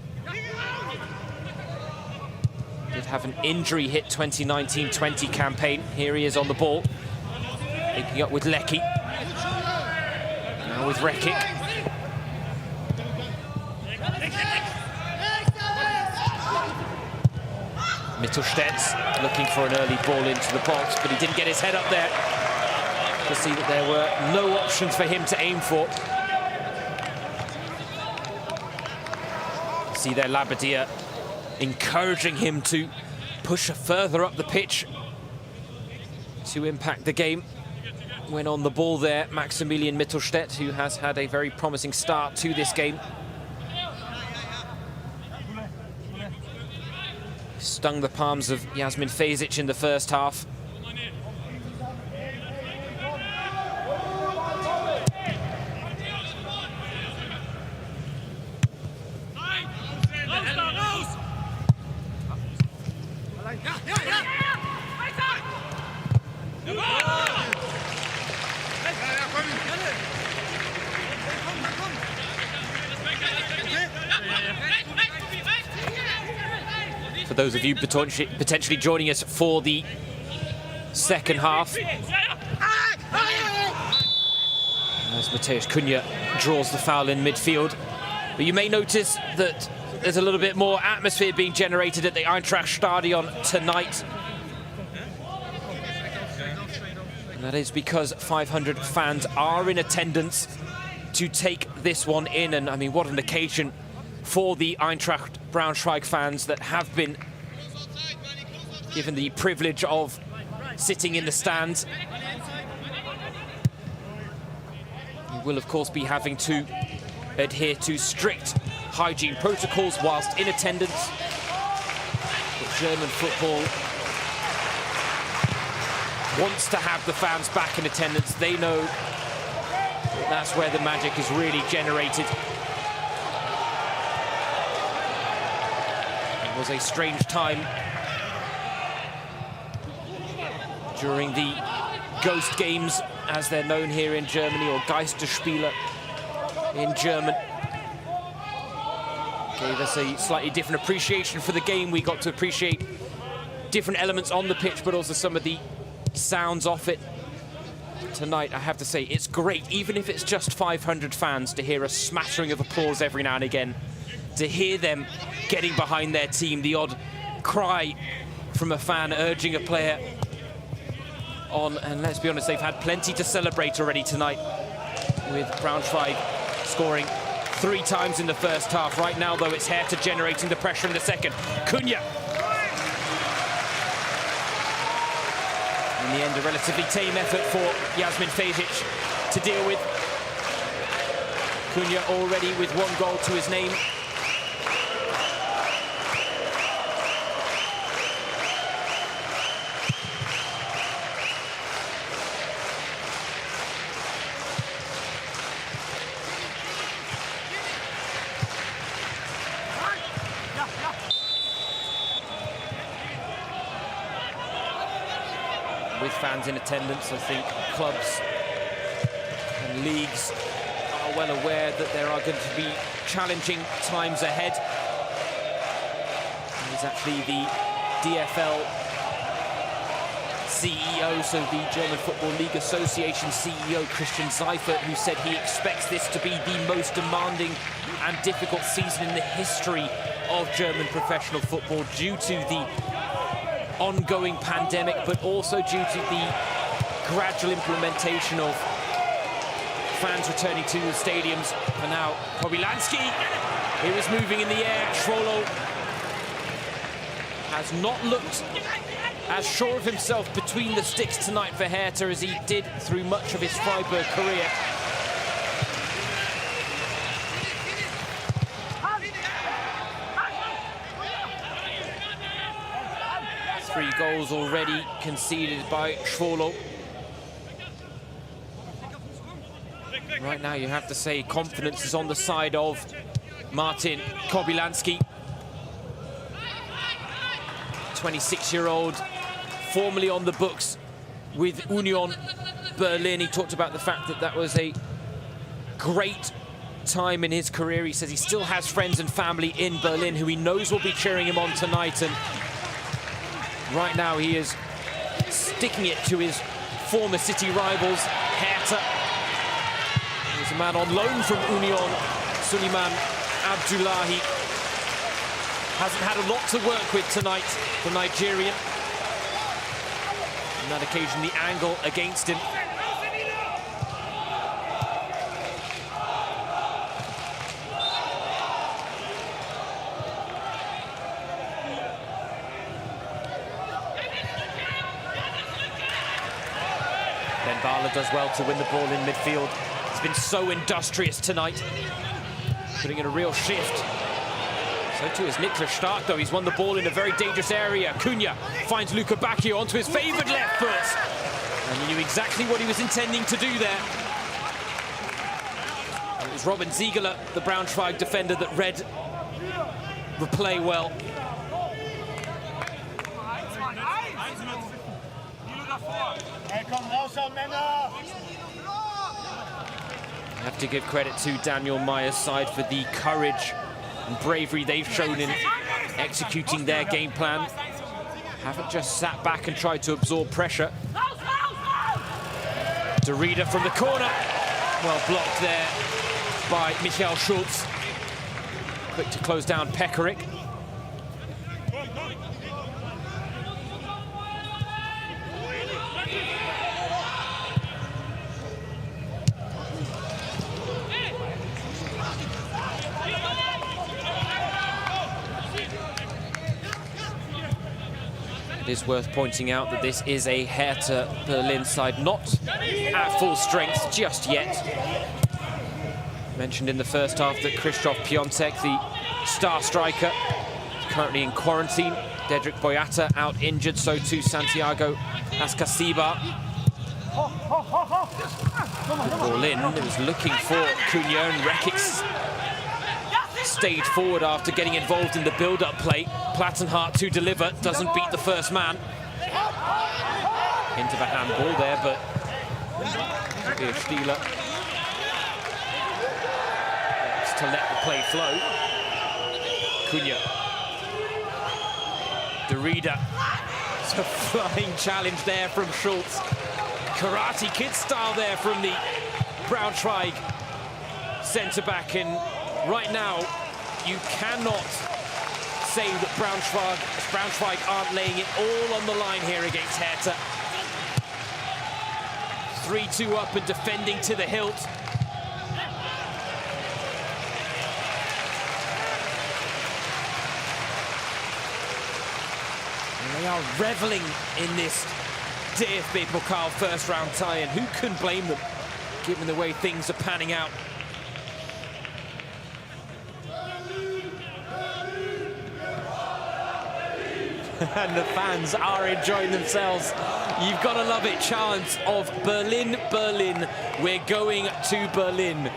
Did have an injury hit 2019-20 campaign. Here he is on the ball, linking up with Lecky. Now with Rekic. Mittelstädt looking for an early ball into the box, but he didn't get his head up there to see that there were no options for him to aim for. See there Labbadia encouraging him to push further up the pitch to impact the game. went on the ball there, Maximilian Mittelstädt, who has had a very promising start to this game. Stung the palms of Jasmin Fejzic in the first half. For those of you potentially joining us for the second half, as Mateusz Cunha draws the foul in midfield. But you may notice that there's a little bit more atmosphere being generated at the Eintracht Stadion tonight. And that is because 500 fans are in attendance to take this one in. And I mean, what an occasion for the Eintracht Braunschweig fans that have been given the privilege of sitting in the stands. You will, of course, be having to adhere to strict hygiene protocols whilst in attendance. But German football wants to have the fans back in attendance. They know that's where the magic is really generated. It was a strange time during the ghost games, as they're known here in Germany, or Geisterspiele in German. Gave us a slightly different appreciation for the game. We got to appreciate different elements on the pitch, but also some of the sounds off it. Tonight, I have to say, it's great, even if it's just 500 fans, to hear a smattering of applause every now and again, to hear them getting behind their team, the odd cry from a fan urging a player on. And let's be honest, they've had plenty to celebrate already tonight, with Braunschweig scoring 3 times in the first half. Right now, though, it's Hertha generating the pressure in the second. Cunha. In the end, a relatively tame effort for Jasmin Fejzic to deal with. Cunha already with 1 goal to his name. With fans in attendance, I think clubs and leagues are well aware that there are going to be challenging times ahead. There's actually the DFL CEO, so the German Football League Association CEO, Christian Seifert, who said he expects this to be the most demanding and difficult season in the history of German professional football, due to the ongoing pandemic, but also due to the gradual implementation of fans returning to the stadiums. And now Kobylanski, he was moving in the air. Schwolo has not looked as sure of himself between the sticks tonight for Hertha as he did through much of his Freiburg career. Three goals already conceded by Schwolo. Right now, you have to say confidence is on the side of Martin Kobylanski. 26-year-old, formerly on the books with Union Berlin. He talked about the fact that that was a great time in his career. He says he still has friends and family in Berlin who he knows will be cheering him on tonight. And right now, he is sticking it to his former city rivals, Hertha. There's a man on loan from Union, Suleiman Abdullahi. Hasn't had a lot to work with tonight, the Nigerian. On that occasion, the angle against him. Dybala does well to win the ball in midfield. He's been so industrious tonight, putting in a real shift. So too is Niklas Stark, though. He's won the ball in a very dangerous area. Cunha finds Luca Bacchio onto his favoured left foot. And he knew exactly what he was intending to do there. And it was Robin Ziegler, the Braunschweig defender, that read the play well. I have to give credit to Daniel Meyer's side for the courage and bravery they've shown in executing their game plan. Haven't just sat back and tried to absorb pressure. Derrida from the corner. Well blocked there by Michael Schulz. Quick to close down Pekarik. It is worth pointing out that this is a Hertha Berlin side not at full strength just yet. Mentioned in the first half that Krzysztof Piątek, the star striker, is currently in quarantine. Dedrick Boyata out injured, so too Santiago Ascasiba. Berlin was looking for Cunha, and Rekic stayed forward after getting involved in the build-up play. Plattenhardt to deliver, doesn't beat the first man. Into the handball there, but Stieler to let the play flow. Cunha. Derrida. It's a flying challenge there from Schulz. Karate Kid style there from the Braunschweig centre-back, and right now you cannot say that Braunschweig aren't laying it all on the line here against Hertha. 3-2 up and defending to the hilt. And they are reveling in this DFB-Pokal first-round tie, and who can blame them, given the way things are panning out. And the fans are enjoying themselves. You've got to love it. Chants of Berlin, Berlin, we're going to Berlin.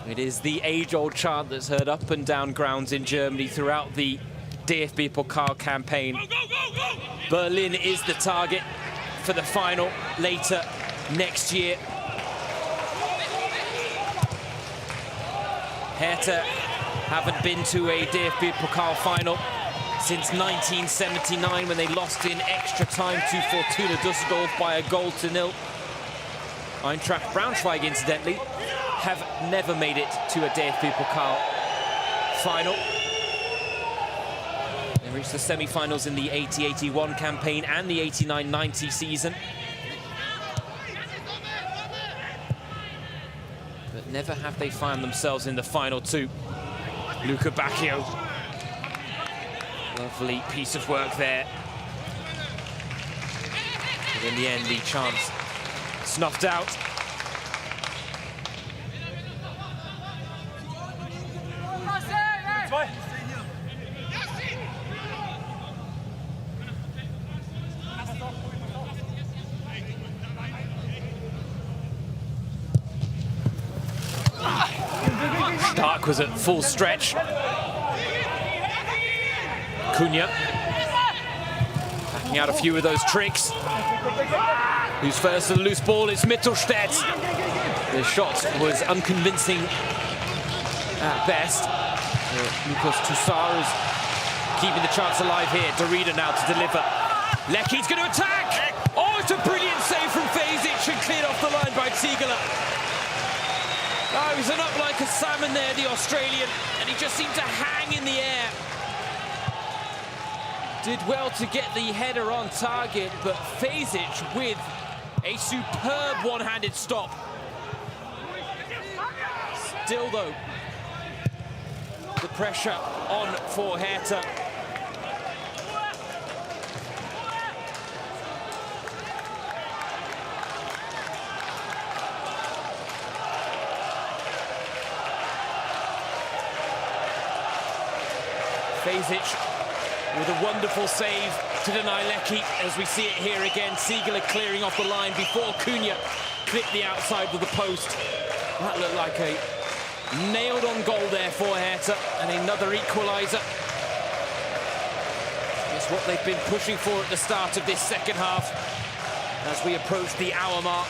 It is the age-old chant that's heard up and down grounds in Germany throughout the DFB-Pokal campaign. Go, go, go, go! Berlin is the target for the final later next year. Hertha haven't been to a DFB-Pokal final since 1979, when they lost in extra time to Fortuna Düsseldorf by 1-0. Eintracht Braunschweig, incidentally, have never made it to a DFB-Pokal final. They reached the semi-finals in the 80-81 campaign and the 89-90 season. But never have they found themselves in the final two. Luca Bacchio. Lovely piece of work there. But in the end, the chance snuffed out. Stark was at full stretch. Cunha backing out a few of those tricks. Who's first to the loose ball? It's Mittelstädt. The shot was unconvincing at best. Lucas Toussaint is keeping the chance alive here. Derrida now to deliver. Lecky's going to attack! Oh, it's a brilliant save from Fasic and cleared off the line by Ziegler. Oh, he was up like a salmon there, the Australian, and he just seemed to hang in the air. Did well to get the header on target, but Fasic with a superb one-handed stop. Still, though, the pressure on for Hertha. Fesic with a wonderful save to deny Lecky, as we see it here again. Siegler clearing off the line before Cunha clipped the outside of the post. That looked like a nailed-on goal there for Hertha, and another equaliser. It's what they've been pushing for at the start of this second half as we approach the hour mark.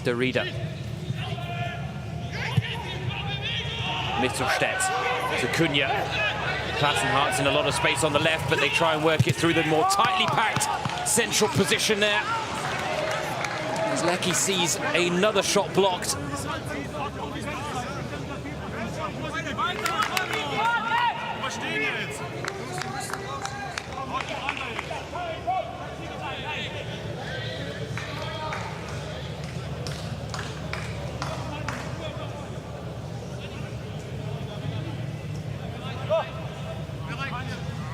Derrida. Mittelstädt to Cunha. Klassenhart's in a lot of space on the left, but they try and work it through the more tightly packed central position there. As Lecky sees another shot blocked.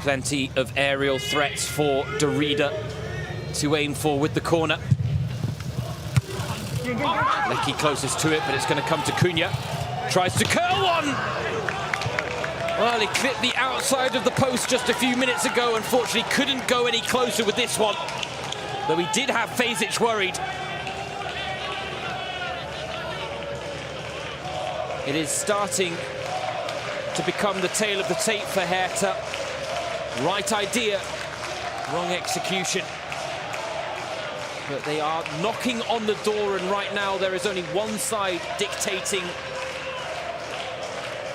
Plenty of aerial threats for Derrida to aim for with the corner. Lecky closest to it, but it's going to come to Cunha. Tries to curl one! Well, he clipped the outside of the post just a few minutes ago. Unfortunately, couldn't go any closer with this one. Though he did have Fesic worried. It is starting to become the tale of the tape for Hertha. Right idea, wrong execution. But they are knocking on the door, and right now there is only one side dictating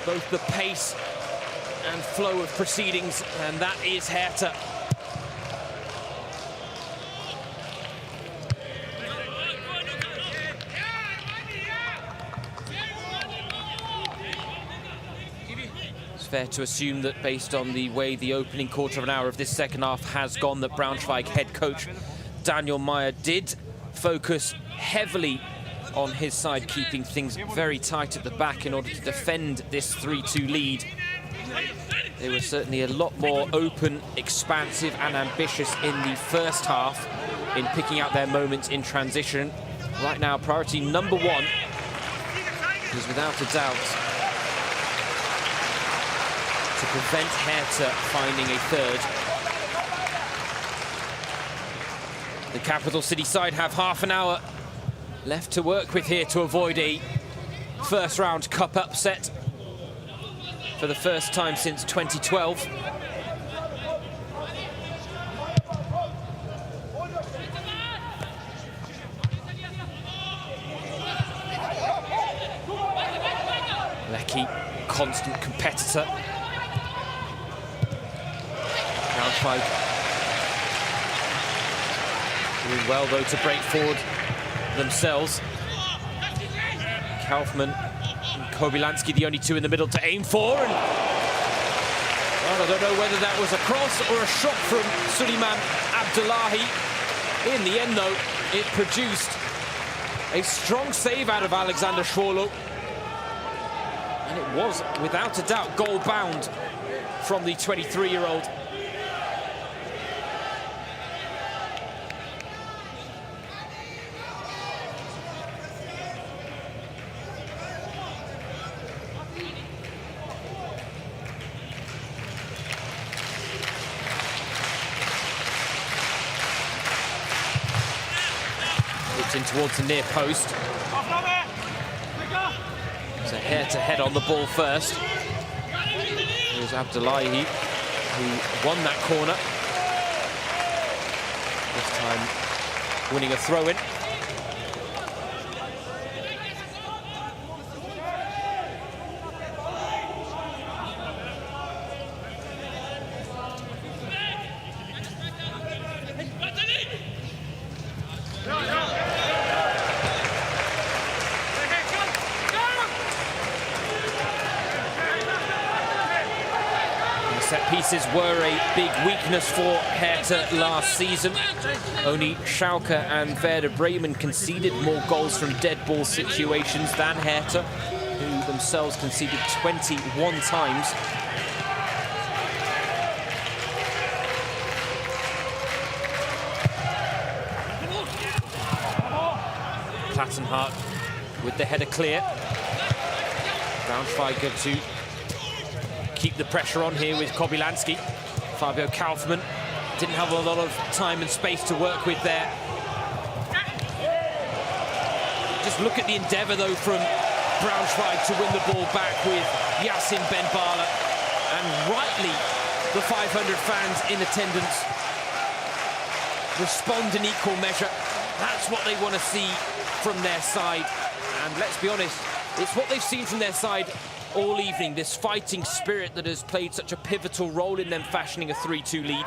both the pace and flow of proceedings, and that is Hertha. Fair to assume that based on the way the opening quarter of an hour of this second half has gone, that Braunschweig head coach Daniel Meyer did focus heavily on his side, keeping things very tight at the back in order to defend this 3-2 lead. They were certainly a lot more open, expansive and ambitious in the first half in picking out their moments in transition. Right now, priority number one is without a doubt to prevent Hertha finding a third. The capital city side have half an hour left to work with here to avoid a first round cup upset for the first time since 2012. Lecky, constant competitor. Braunschweig doing well, though, to break forward themselves. Kaufmann and Kobylanski, the only two in the middle to aim for. And, well, I don't know whether that was a cross or a shot from Suleiman Abdullahi. In the end, though, it produced a strong save out of Alexander Schwolo. And it was, without a doubt, goal-bound from the 23-year-old. In towards the near post. So head on the ball first. Here's Abdullahi, who won that corner. This time winning a throw-in. Set pieces were a big weakness for Hertha last season. Only Schalke and Werder Bremen conceded more goals from dead ball situations than Hertha, who themselves conceded 21 times. Plattenhardt with the header clear. Braunschweig good to keep the pressure on here with Kobylanski. Fabio Kaufmann didn't have a lot of time and space to work with there. Just look at the endeavour though from Braunschweig to win the ball back with Yassin Ben-Bala. And rightly, the 500 fans in attendance respond in equal measure. That's what they want to see from their side. And let's be honest, it's what they've seen from their side all evening, this fighting spirit that has played such a pivotal role in them fashioning a 3-2 lead.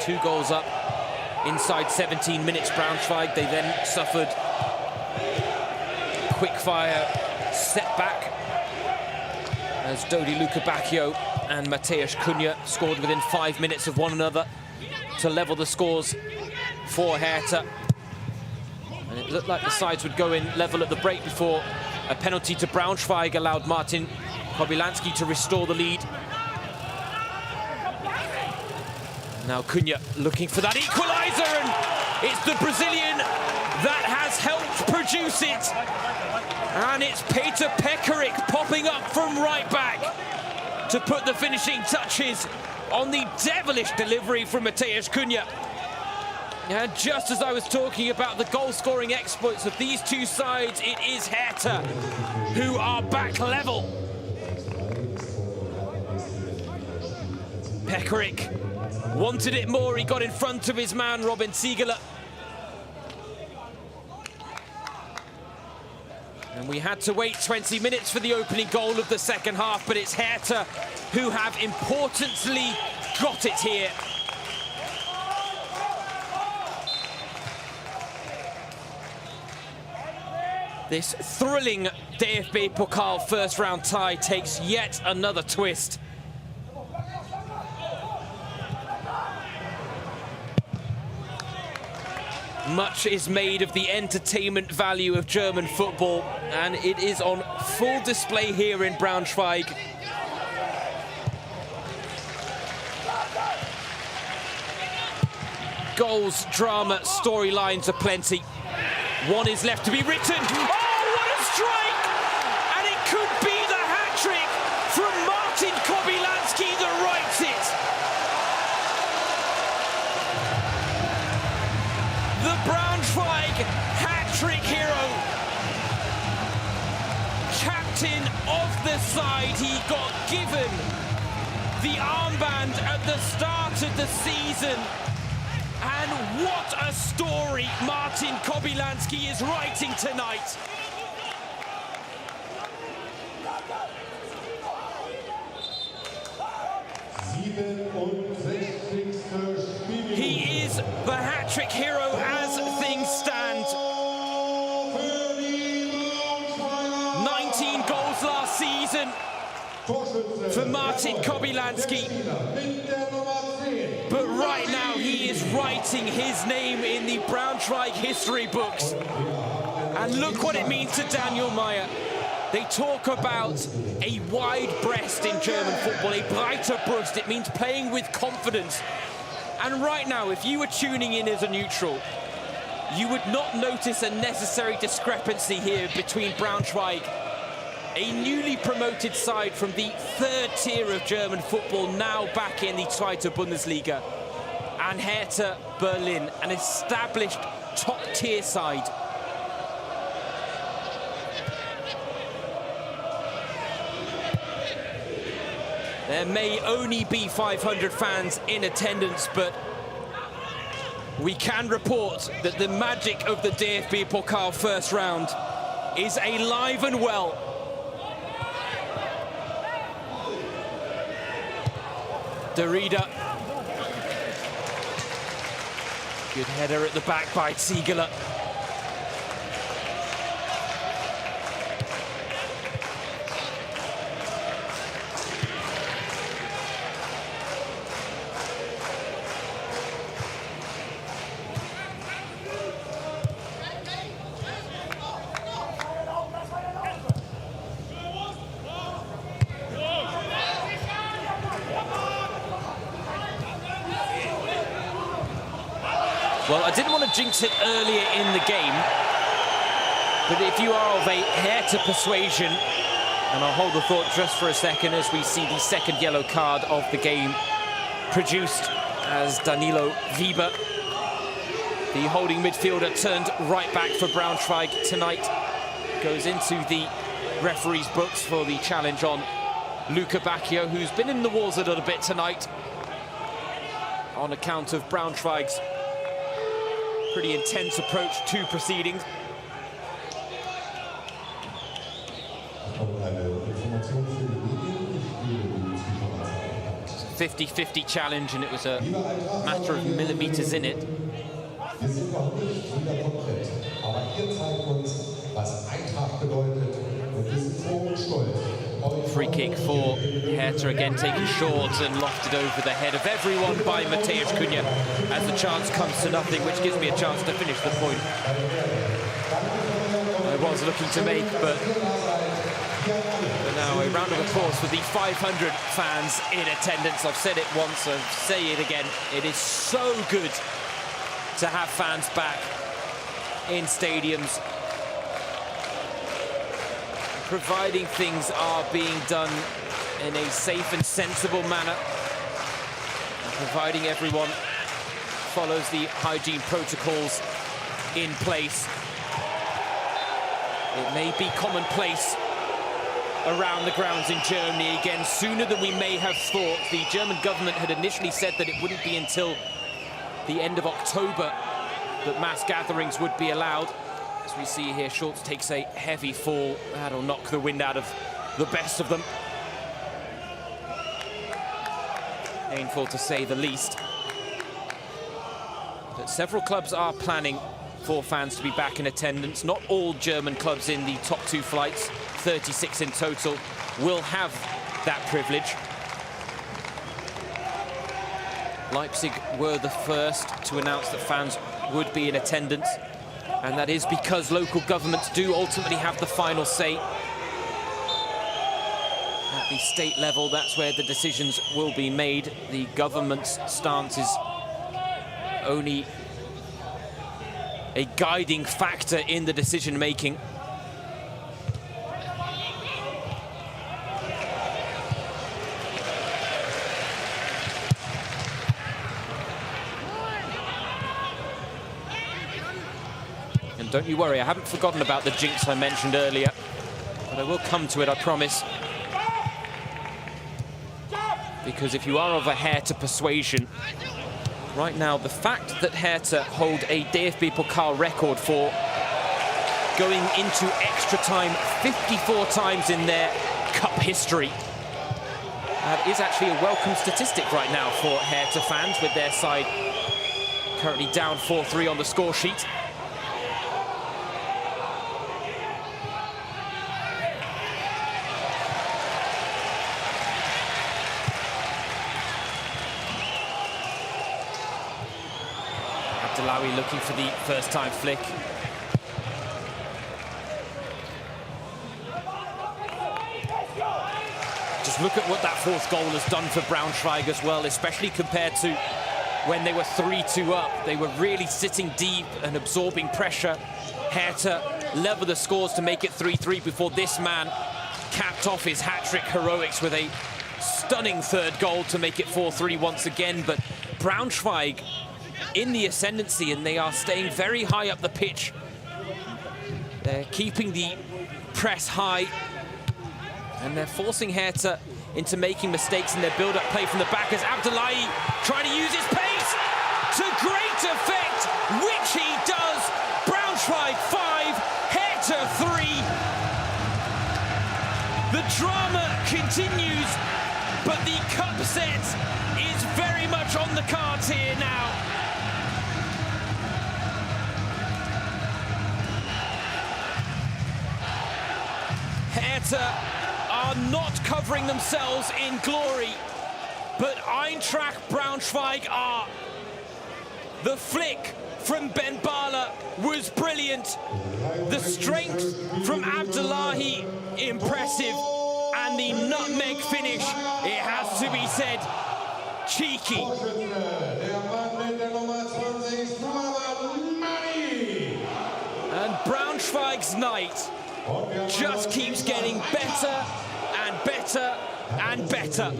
Two goals up inside 17 minutes, Braunschweig. They then suffered quick-fire setback as Dodi Lukebakio and Mateusz Cunha scored within 5 minutes of one another to level the scores for Hertha. And it looked like the sides would go in level at the break before a penalty to Braunschweig allowed Martin Kobylanski to restore the lead. Now Cunha looking for that equaliser, and it's the Brazilian that has helped produce it. And it's Peter Pekarik popping up from right back to put the finishing touches on the devilish delivery from Mateusz Cunha. And just as I was talking about the goal-scoring exploits of these two sides, it is Hertha who are back level. Pekarik wanted it more. He got in front of his man, Robin Ziegler. And we had to wait 20 minutes for the opening goal of the second half, but it's Hertha who have importantly got it here. This thrilling DFB-Pokal first-round tie takes yet another twist. Much is made of the entertainment value of German football, and it is on full display here in Braunschweig. Goals, drama, storylines aplenty. One is left to be written. Oh, what a strike! And it could be the hat-trick from Martin Kobylanski that writes it. The Braunschweig hat-trick hero. Captain of the side, he got given the armband at the start of the season. And what a story Martin Kobylanski is writing tonight. He is the hat-trick hero as things stand. 19 goals last season for Martin Kobylanski. But right now he is writing his name in the Braunschweig history books. And look what it means to Daniel Meyer. They talk about a wide breast in German football, a breiter Brust. It means playing with confidence. And right now, if you were tuning in as a neutral, you would not notice a necessary discrepancy here between Braunschweig, a newly promoted side from the third tier of German football, now back in the Zweite Bundesliga, and Hertha Berlin, an established top-tier side. There may only be 500 fans in attendance, but we can report that the magic of the DFB-Pokal first round is alive and well. Derrida Good header at the back by Ziegler. Well, I didn't want to jinx it earlier in the game, but if you are of a Hertha persuasion, and I'll hold the thought just for a second as we see the second yellow card of the game produced as Danilo Wieber, the holding midfielder turned right back for Braunschweig tonight, goes into the referee's books for the challenge on Luca Bacchio, who's been in the walls a little bit tonight on account of Braunschweig's pretty intense approach to proceedings. 50-50 challenge, and it was a matter of millimeters in it. Free kick for Hertha, again taken short and lofted over the head of everyone by Mateusz Cunha as the chance comes to nothing, which gives me a chance to finish the point I was looking to make, but now a round of applause for the 500 fans in attendance. I've said it once, I'll say it again. It is so good to have fans back in stadiums, providing things are being done in a safe and sensible manner, and providing everyone follows the hygiene protocols in place. It may be commonplace around the grounds in Germany again sooner than we may have thought. The German government had initially said that it wouldn't be until the end of October that mass gatherings would be allowed. As we see here, Schultz takes a heavy fall. That'll knock the wind out of the best of them. Painful to say the least. But several clubs are planning for fans to be back in attendance. Not all German clubs in the top two flights, 36 in total, will have that privilege. Leipzig were the first to announce that fans would be in attendance, and that is because local governments do ultimately have the final say. At the state level, that's where the decisions will be made. The government's stance is only a guiding factor in the decision-making. And don't you worry, I haven't forgotten about the jinx I mentioned earlier, but I will come to it, I promise. Because if you are of a Hertha persuasion, right now, the fact that Hertha hold a DFB-Pokal record for going into extra time 54 times in their cup history is actually a welcome statistic right now for Hertha fans, with their side currently down 4-3 on the score sheet. Abdullawi looking for the first-time flick. Just look at what that fourth goal has done for Braunschweig as well, especially compared to when they were 3-2 up. They were really sitting deep and absorbing pressure. Hertha leveled the scores to make it 3-3 before this man capped off his hat-trick heroics with a stunning third goal to make it 4-3 once again. But Braunschweig in the ascendancy, and they are staying very high up the pitch. They're keeping the press high, and they're forcing Hertha into making mistakes in their build-up play from the back as Abdullahi trying to use his pace to great effect, which he does. Braunschweig 5, Hertha 3. The drama continues, but the cup set is very much on the cards here now. Hertha are not covering themselves in glory, but Eintracht Braunschweig are. The flick from Ben Bala was brilliant. The strength from Abdullahi, impressive. And the nutmeg finish, it has to be said, cheeky. And Braunschweig's night just keeps getting better and better and better.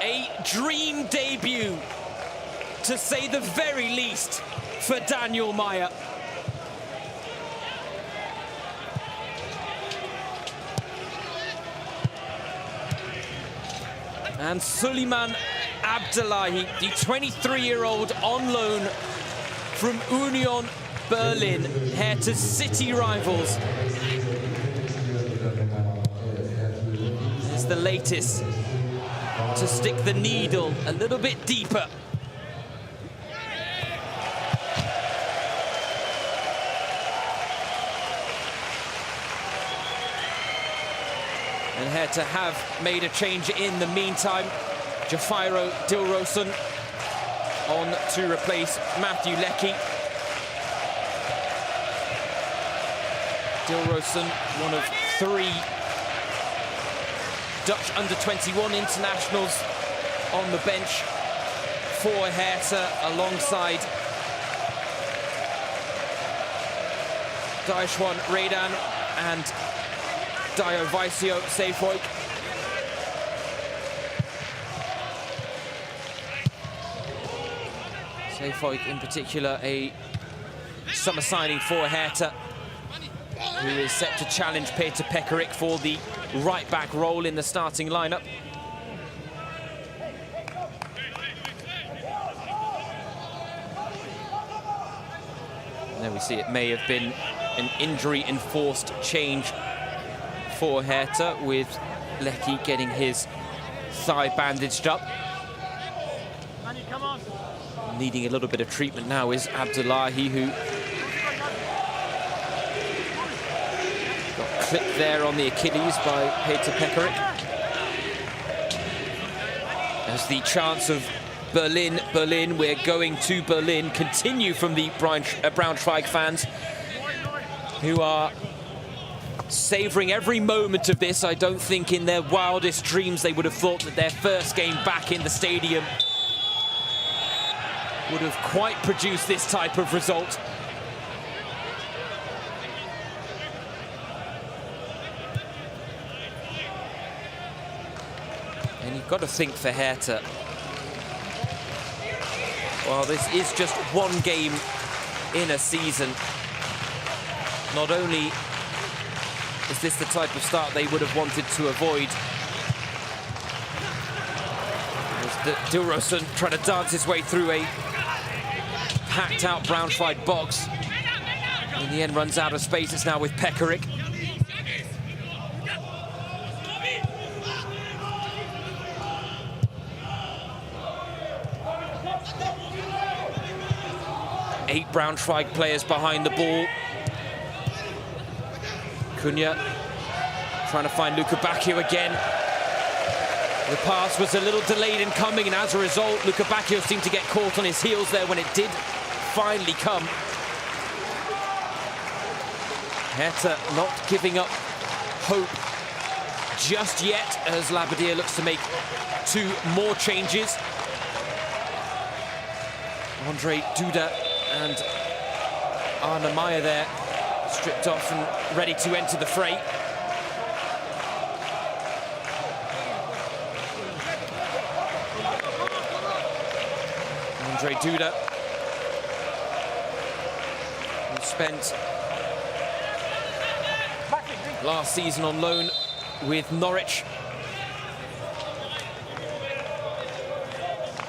A dream debut, to say the very least, for Daniel Meyer. And Suleiman Abdullahi, the 23-year-old on loan from Union Berlin, Hertha's city rivals. This is the latest to stick the needle a little bit deeper. And Hertha have made a change in the meantime. Jafairo Dilrosun on to replace Matthew Leckie. Dilrosun, one of 3 Dutch under-21 internationals on the bench for Hertha, alongside Daishwan Redan and Diovisio Seyfoik. Seyfoik in particular, a summer signing for Hertha, who is set to challenge Peter Pekarik for the right-back role in the starting lineup. And then we see it may have been an injury-enforced change for Hertha, with Leckie getting his thigh bandaged up. Needing a little bit of treatment now is Abdullahi, who got clipped there on the Achilles by Peter Pekarik. As the chants of Berlin, Berlin, we're going to Berlin continue from the Braunschweig fans, who are savouring every moment of this. I don't think in their wildest dreams they would have thought that their first game back in the stadium would have quite produced this type of result. And you've got to think for Hertha, well, this is just one game in a season. Not only is this the type of start they would have wanted to avoid, Dilrosun trying to dance his way through a packed-out Braunschweig box. In the end, runs out of space. It's now with Pekarik. Eight Braunschweig players behind the ball. Cunha trying to find Luka Bacchio again. The pass was a little delayed in coming, and as a result, Luka Bacchio seemed to get caught on his heels there when it did finally come. Hertha not giving up hope just yet, as Labbadia looks to make 2 more changes. Andre Duda and Arne Meyer there, stripped off and ready to enter the fray. Andre Duda, who spent last season on loan with Norwich.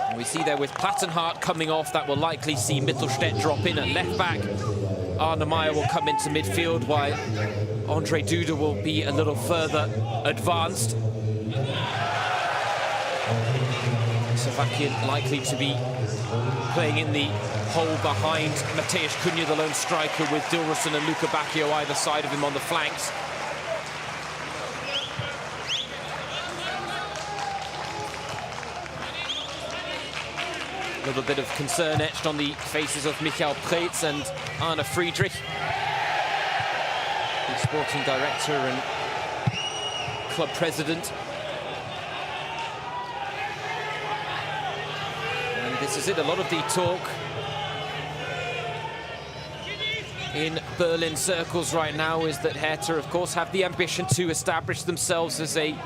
And we see there with Plattenhardt coming off, that will likely see Mittelstädt drop in at left back. Arne Meyer will come into midfield, while Andre Duda will be a little further advanced. Slovakian likely to be playing in the hole behind Mateusz Cunha, the lone striker, with Dilrosun and Luka Bacchio either side of him on the flanks. A little bit of concern etched on the faces of Michael Preetz and Arne Friedrich, the sporting director and club president. And this is it, a lot of the talk in Berlin circles right now is that Hertha, of course, have the ambition to establish themselves as a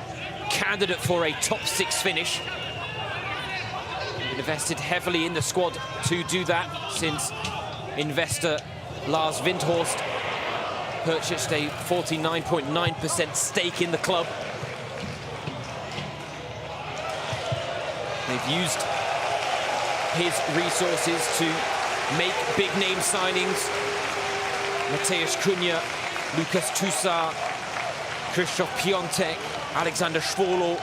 candidate for a top 6 finish. Invested heavily in the squad to do that, since investor Lars Windhorst purchased a 49.9% stake in the club. They've used his resources to make big name signings. Mateusz Cunha, Lukas Toussaint, Krzysztof Piątek, Alexander Schwolo.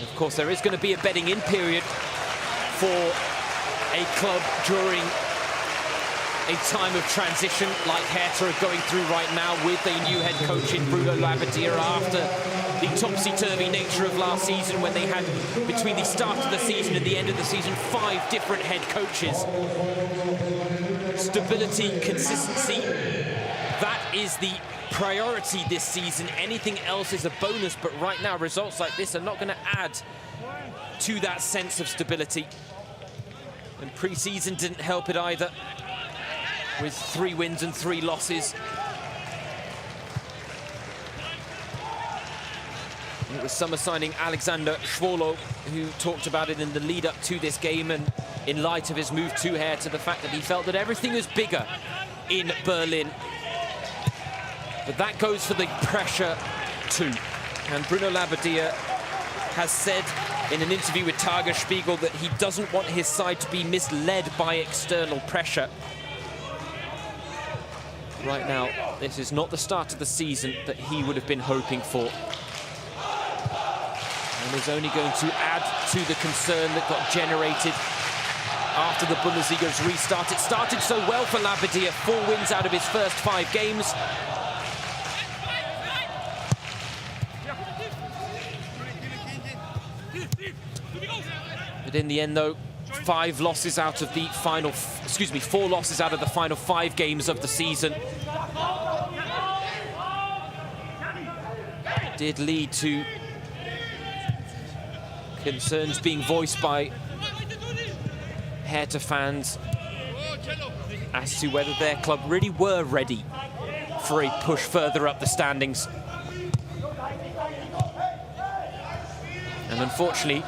Of course, there is going to be a bedding-in period for a club during a time of transition like Hertha are going through right now, with a new head coach in Bruno Labbadia, after the topsy-turvy nature of last season, when they had, between the start of the season and the end of the season, 5 different head coaches. Stability, consistency, that is the priority this season. Anything else is a bonus, but right now results like this are not going to add to that sense of stability. And pre-season didn't help it either, with 3 wins and 3 losses. And it was summer signing Alexander Schwolo who talked about it in the lead up to this game, and in light of his move to Hertha, the fact that he felt that everything was bigger in Berlin. But that goes for the pressure too. And Bruno Labbadia has said in an interview with Tagesspiegel that he doesn't want his side to be misled by external pressure. Right now, this is not the start of the season that he would have been hoping for. And is only going to add to the concern that got generated after the Bundesliga's restart. It started so well for Labbadia, 4 wins out of his first 5 games. But in the end, though, 4 losses out of the final 5 games of the season did lead to concerns being voiced by Hertha fans as to whether their club really were ready for a push further up the standings. And unfortunately,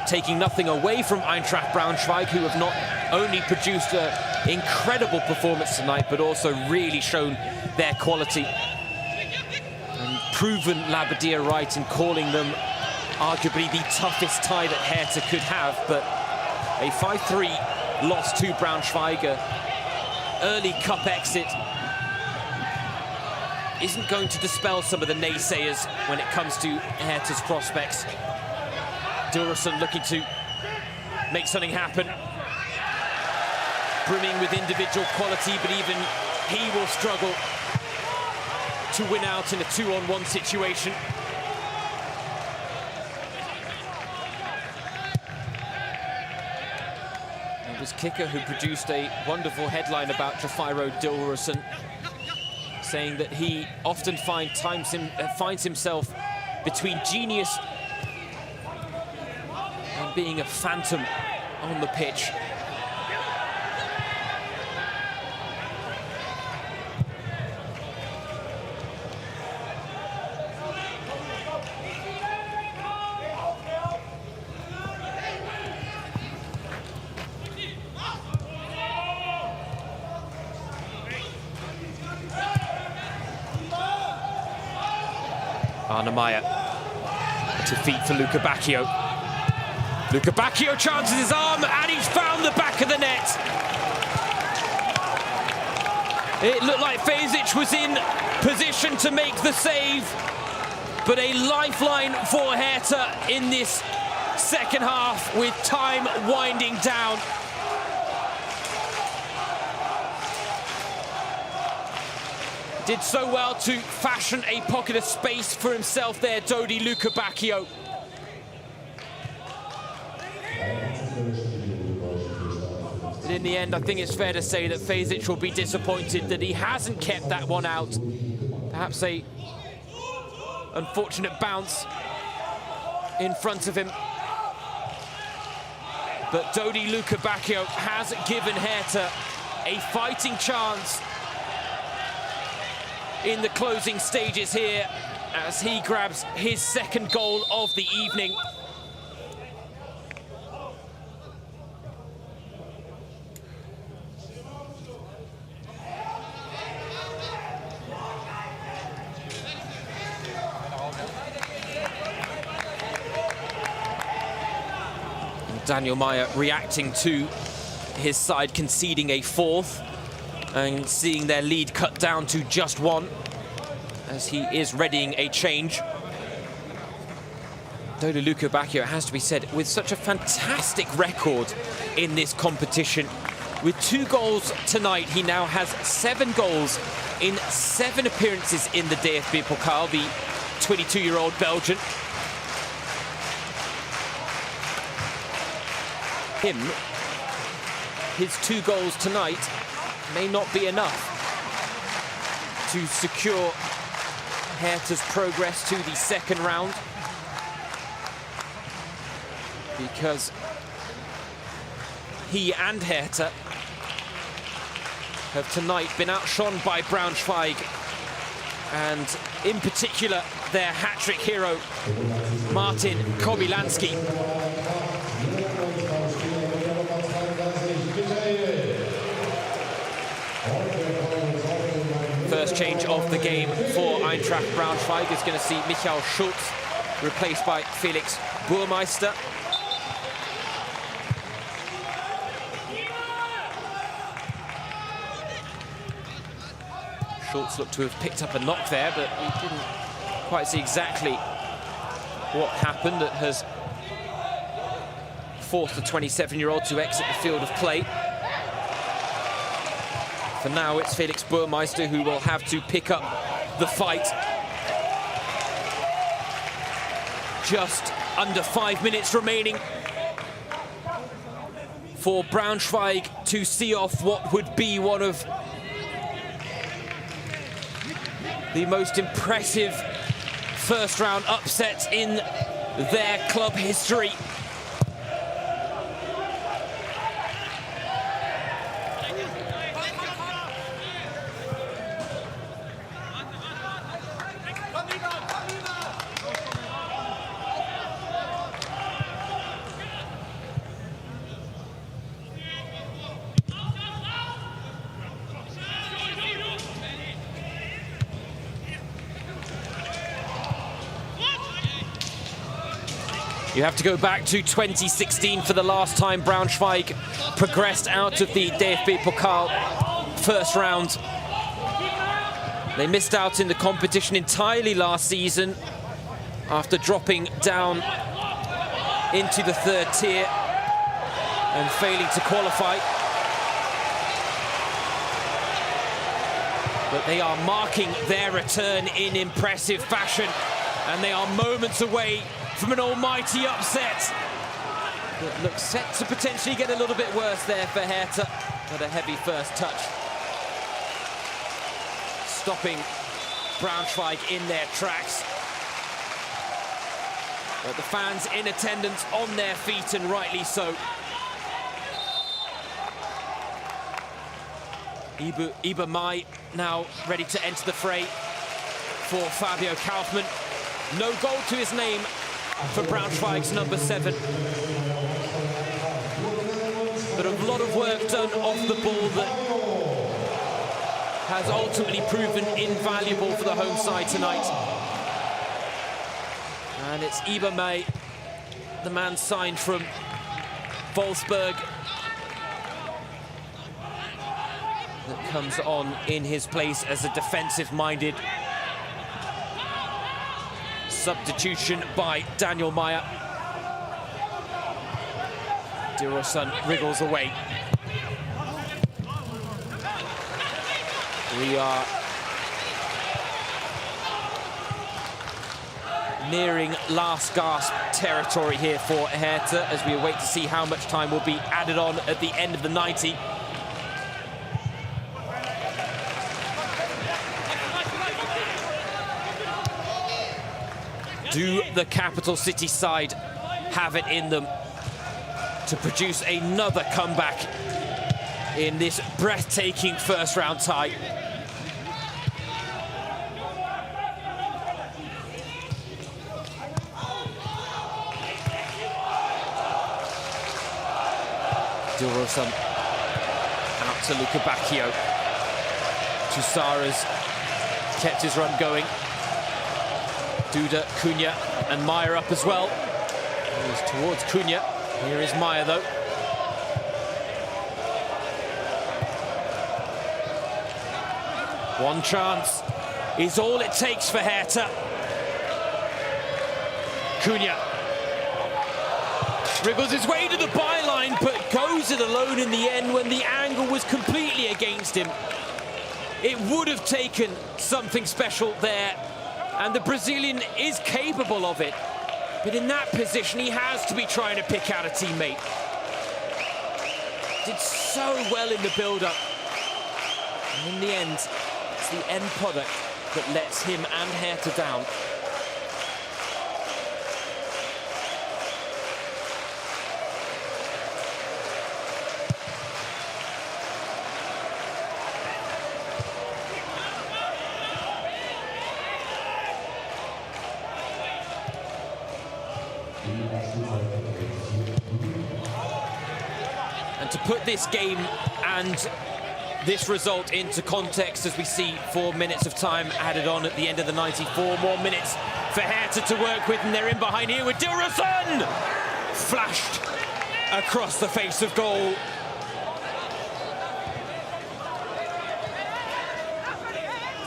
taking nothing away from Eintracht Braunschweig, who have not only produced an incredible performance tonight, but also really shown their quality and proven Labbadia right in calling them arguably the toughest tie that Hertha could have. But a 5-3 loss to Braunschweig, early cup exit, isn't going to dispel some of the naysayers when it comes to Hertha's prospects. Dilrosun looking to make something happen, brimming with individual quality, but even he will struggle to win out in a 2-on-1 situation. It was Kicker who produced a wonderful headline about Jafairo Dilrosun, saying that he often finds himself between genius and being a phantom on the pitch. Arnemeyer to feet for Luka Bacchio. Luka Bacchio chances his arm, and he's found the back of the net. It looked like Fejzic was in position to make the save, but a lifeline for Hertha in this second half with time winding down. Did so well to fashion a pocket of space for himself there, Dodi Lukebakio. But in the end, I think it's fair to say that Fejzic will be disappointed that he hasn't kept that one out. Perhaps a unfortunate bounce in front of him. But Dodi Lukebakio has given Hertha a fighting chance in the closing stages here as he grabs his second goal of the evening. Daniel Meyer reacting to his side conceding a fourth and seeing their lead cut down to just one as he is readying a change. Dodi Lukebakio, it has to be said, with such a fantastic record in this competition. With 2 goals tonight, he now has 7 goals in 7 appearances in the DFB-Pokal, the 22-year-old Belgian. His 2 goals tonight may not be enough to secure Hertha's progress to the second round, because he and Hertha have tonight been outshone by Braunschweig, and in particular their hat-trick hero Martin Kobylanski. First change of the game for Eintracht Braunschweig is going to see Michael Schulz replaced by Felix Burmeister. Schulz looked to have picked up a knock there, but we didn't quite see exactly what happened that has forced the 27-year-old to exit the field of play. For now, it's Felix Burmeister who will have to pick up the fight. Just under 5 minutes remaining for Braunschweig to see off what would be one of the most impressive first-round upsets in their club history. You have to go back to 2016 for the last time Braunschweig progressed out of the DFB-Pokal first round. They missed out in the competition entirely last season after dropping down into the 3rd tier and failing to qualify. But they are marking their return in impressive fashion, and they are moments away from an almighty upset that looks set to potentially get a little bit worse there for Hertha, but a heavy first touch, stopping Braunschweig in their tracks. But the fans in attendance on their feet, and rightly so. Iba Mai now ready to enter the fray for Fabio Kaufmann. No goal to his name for Braunschweig's number 7. But a lot of work done off the ball that has ultimately proven invaluable for the home side tonight. And it's Iba Mai, the man signed from Wolfsburg. that comes on in his place as a defensive-minded substitution by Daniel Meyer. Dirosun wriggles away. We are nearing last gasp territory here for Hertha as we await to see how much time will be added on at the end of the 90. Do the capital city side have it in them to produce another comeback in this breathtaking first-round tie? Dirosun out to Luca Bacchio. Tusara's kept his run going. Duda, Cunha, and Meyer up as well. He's towards Cunha. Here is Meyer, though. One chance is all it takes for Hertha. Cunha wriggles his way to the byline, but goes it alone in the end when the angle was completely against him. It would have taken something special there, and the Brazilian is capable of it. But in that position, he has to be trying to pick out a teammate. Did so well in the build-up. And in the end, it's the end product that lets him and Hertha down. And to put this game and this result into context, as we see 4 minutes of time added on at the end of the 94 more minutes for Hertha to work with, and they're in behind here with Dirosun! Flashed across the face of goal.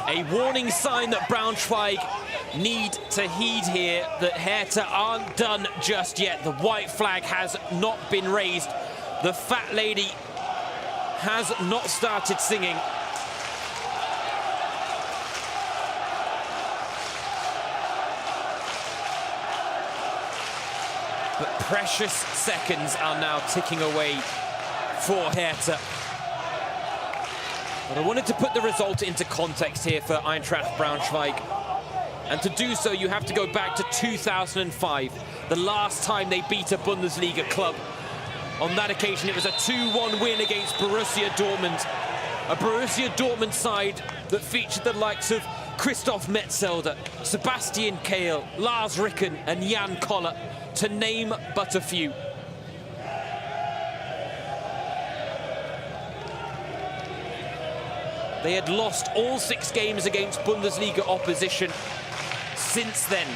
A warning sign that Braunschweig need to heed here, that Hertha aren't done just yet. The white flag has not been raised. The fat lady has not started singing. But precious seconds are now ticking away for Hertha. But I wanted to put the result into context here for Eintracht Braunschweig. And to do so, you have to go back to 2005, the last time they beat a Bundesliga club. On that occasion, it was a 2-1 win against Borussia Dortmund. A Borussia Dortmund side that featured the likes of Christoph Metzelder, Sebastian Kehl, Lars Ricken and Jan Koller, to name but a few. They had lost all 6 games against Bundesliga opposition since then.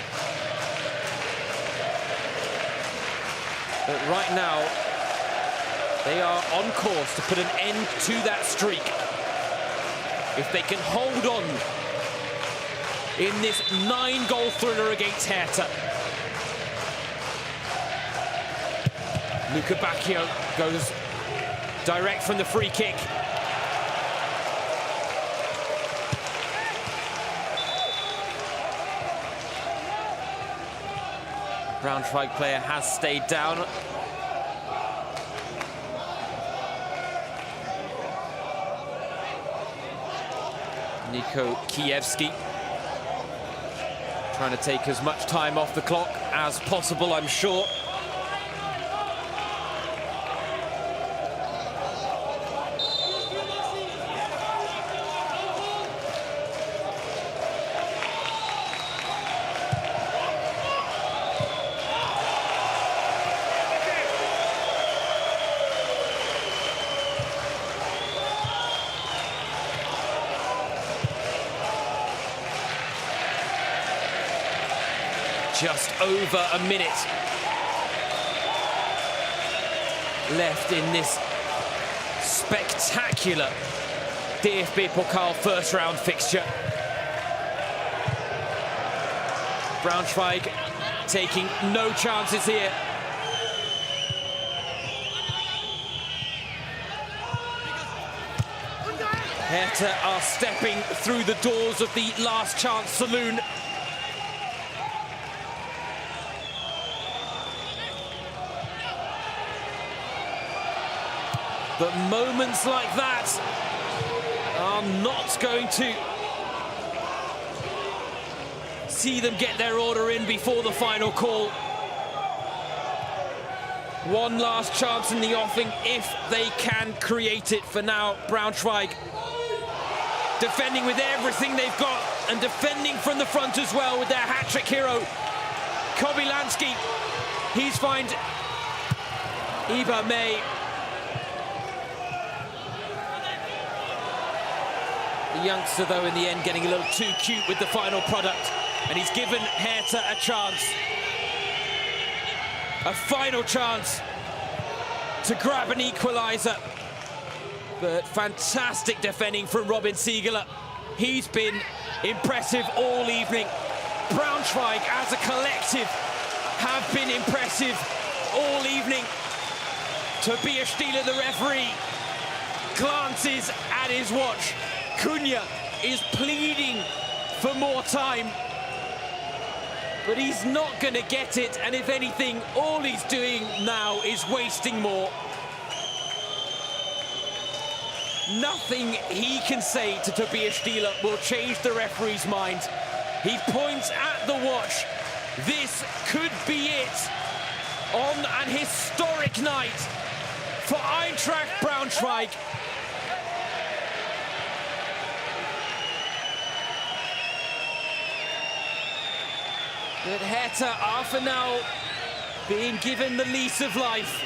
But right now, they are on course to put an end to that streak. If they can hold on in this 9-goal thriller against Hertha. Luca Bacchio goes direct from the free kick. Braunschweig player has stayed down. Niko Kiewski trying to take as much time off the clock as possible, I'm sure. Just over a minute left in this spectacular DFB-Pokal first-round fixture. Braunschweig taking no chances here. Hertha are stepping through the doors of the last chance saloon. But moments like that are not going to see them get their order in before the final call. One last chance in the offing if they can create it. For now, Braunschweig defending with everything they've got and defending from the front as well with their hat-trick hero, Kobylanski. He's found Iba May. The youngster, though, in the end getting a little too cute with the final product, and he's given Hertha a chance. A final chance to grab an equaliser. But fantastic defending from Robin Siegeler. He's been impressive all evening. Braunschweig as a collective have been impressive all evening. Tobias Stieler, the referee, glances at his watch. Cunha is pleading for more time, but he's not going to get it, and if anything, all he's doing now is wasting more. Nothing he can say to Tobias Stieler will change the referee's mind. He points at the watch. This could be it on an historic night for Eintracht Braunschweig. But Hertha are for now being given the lease of life.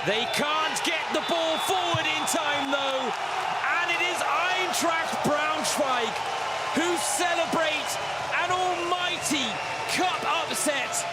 They can't get the ball forward in time, though. And it is Eintracht Braunschweig who celebrate an almighty cup upset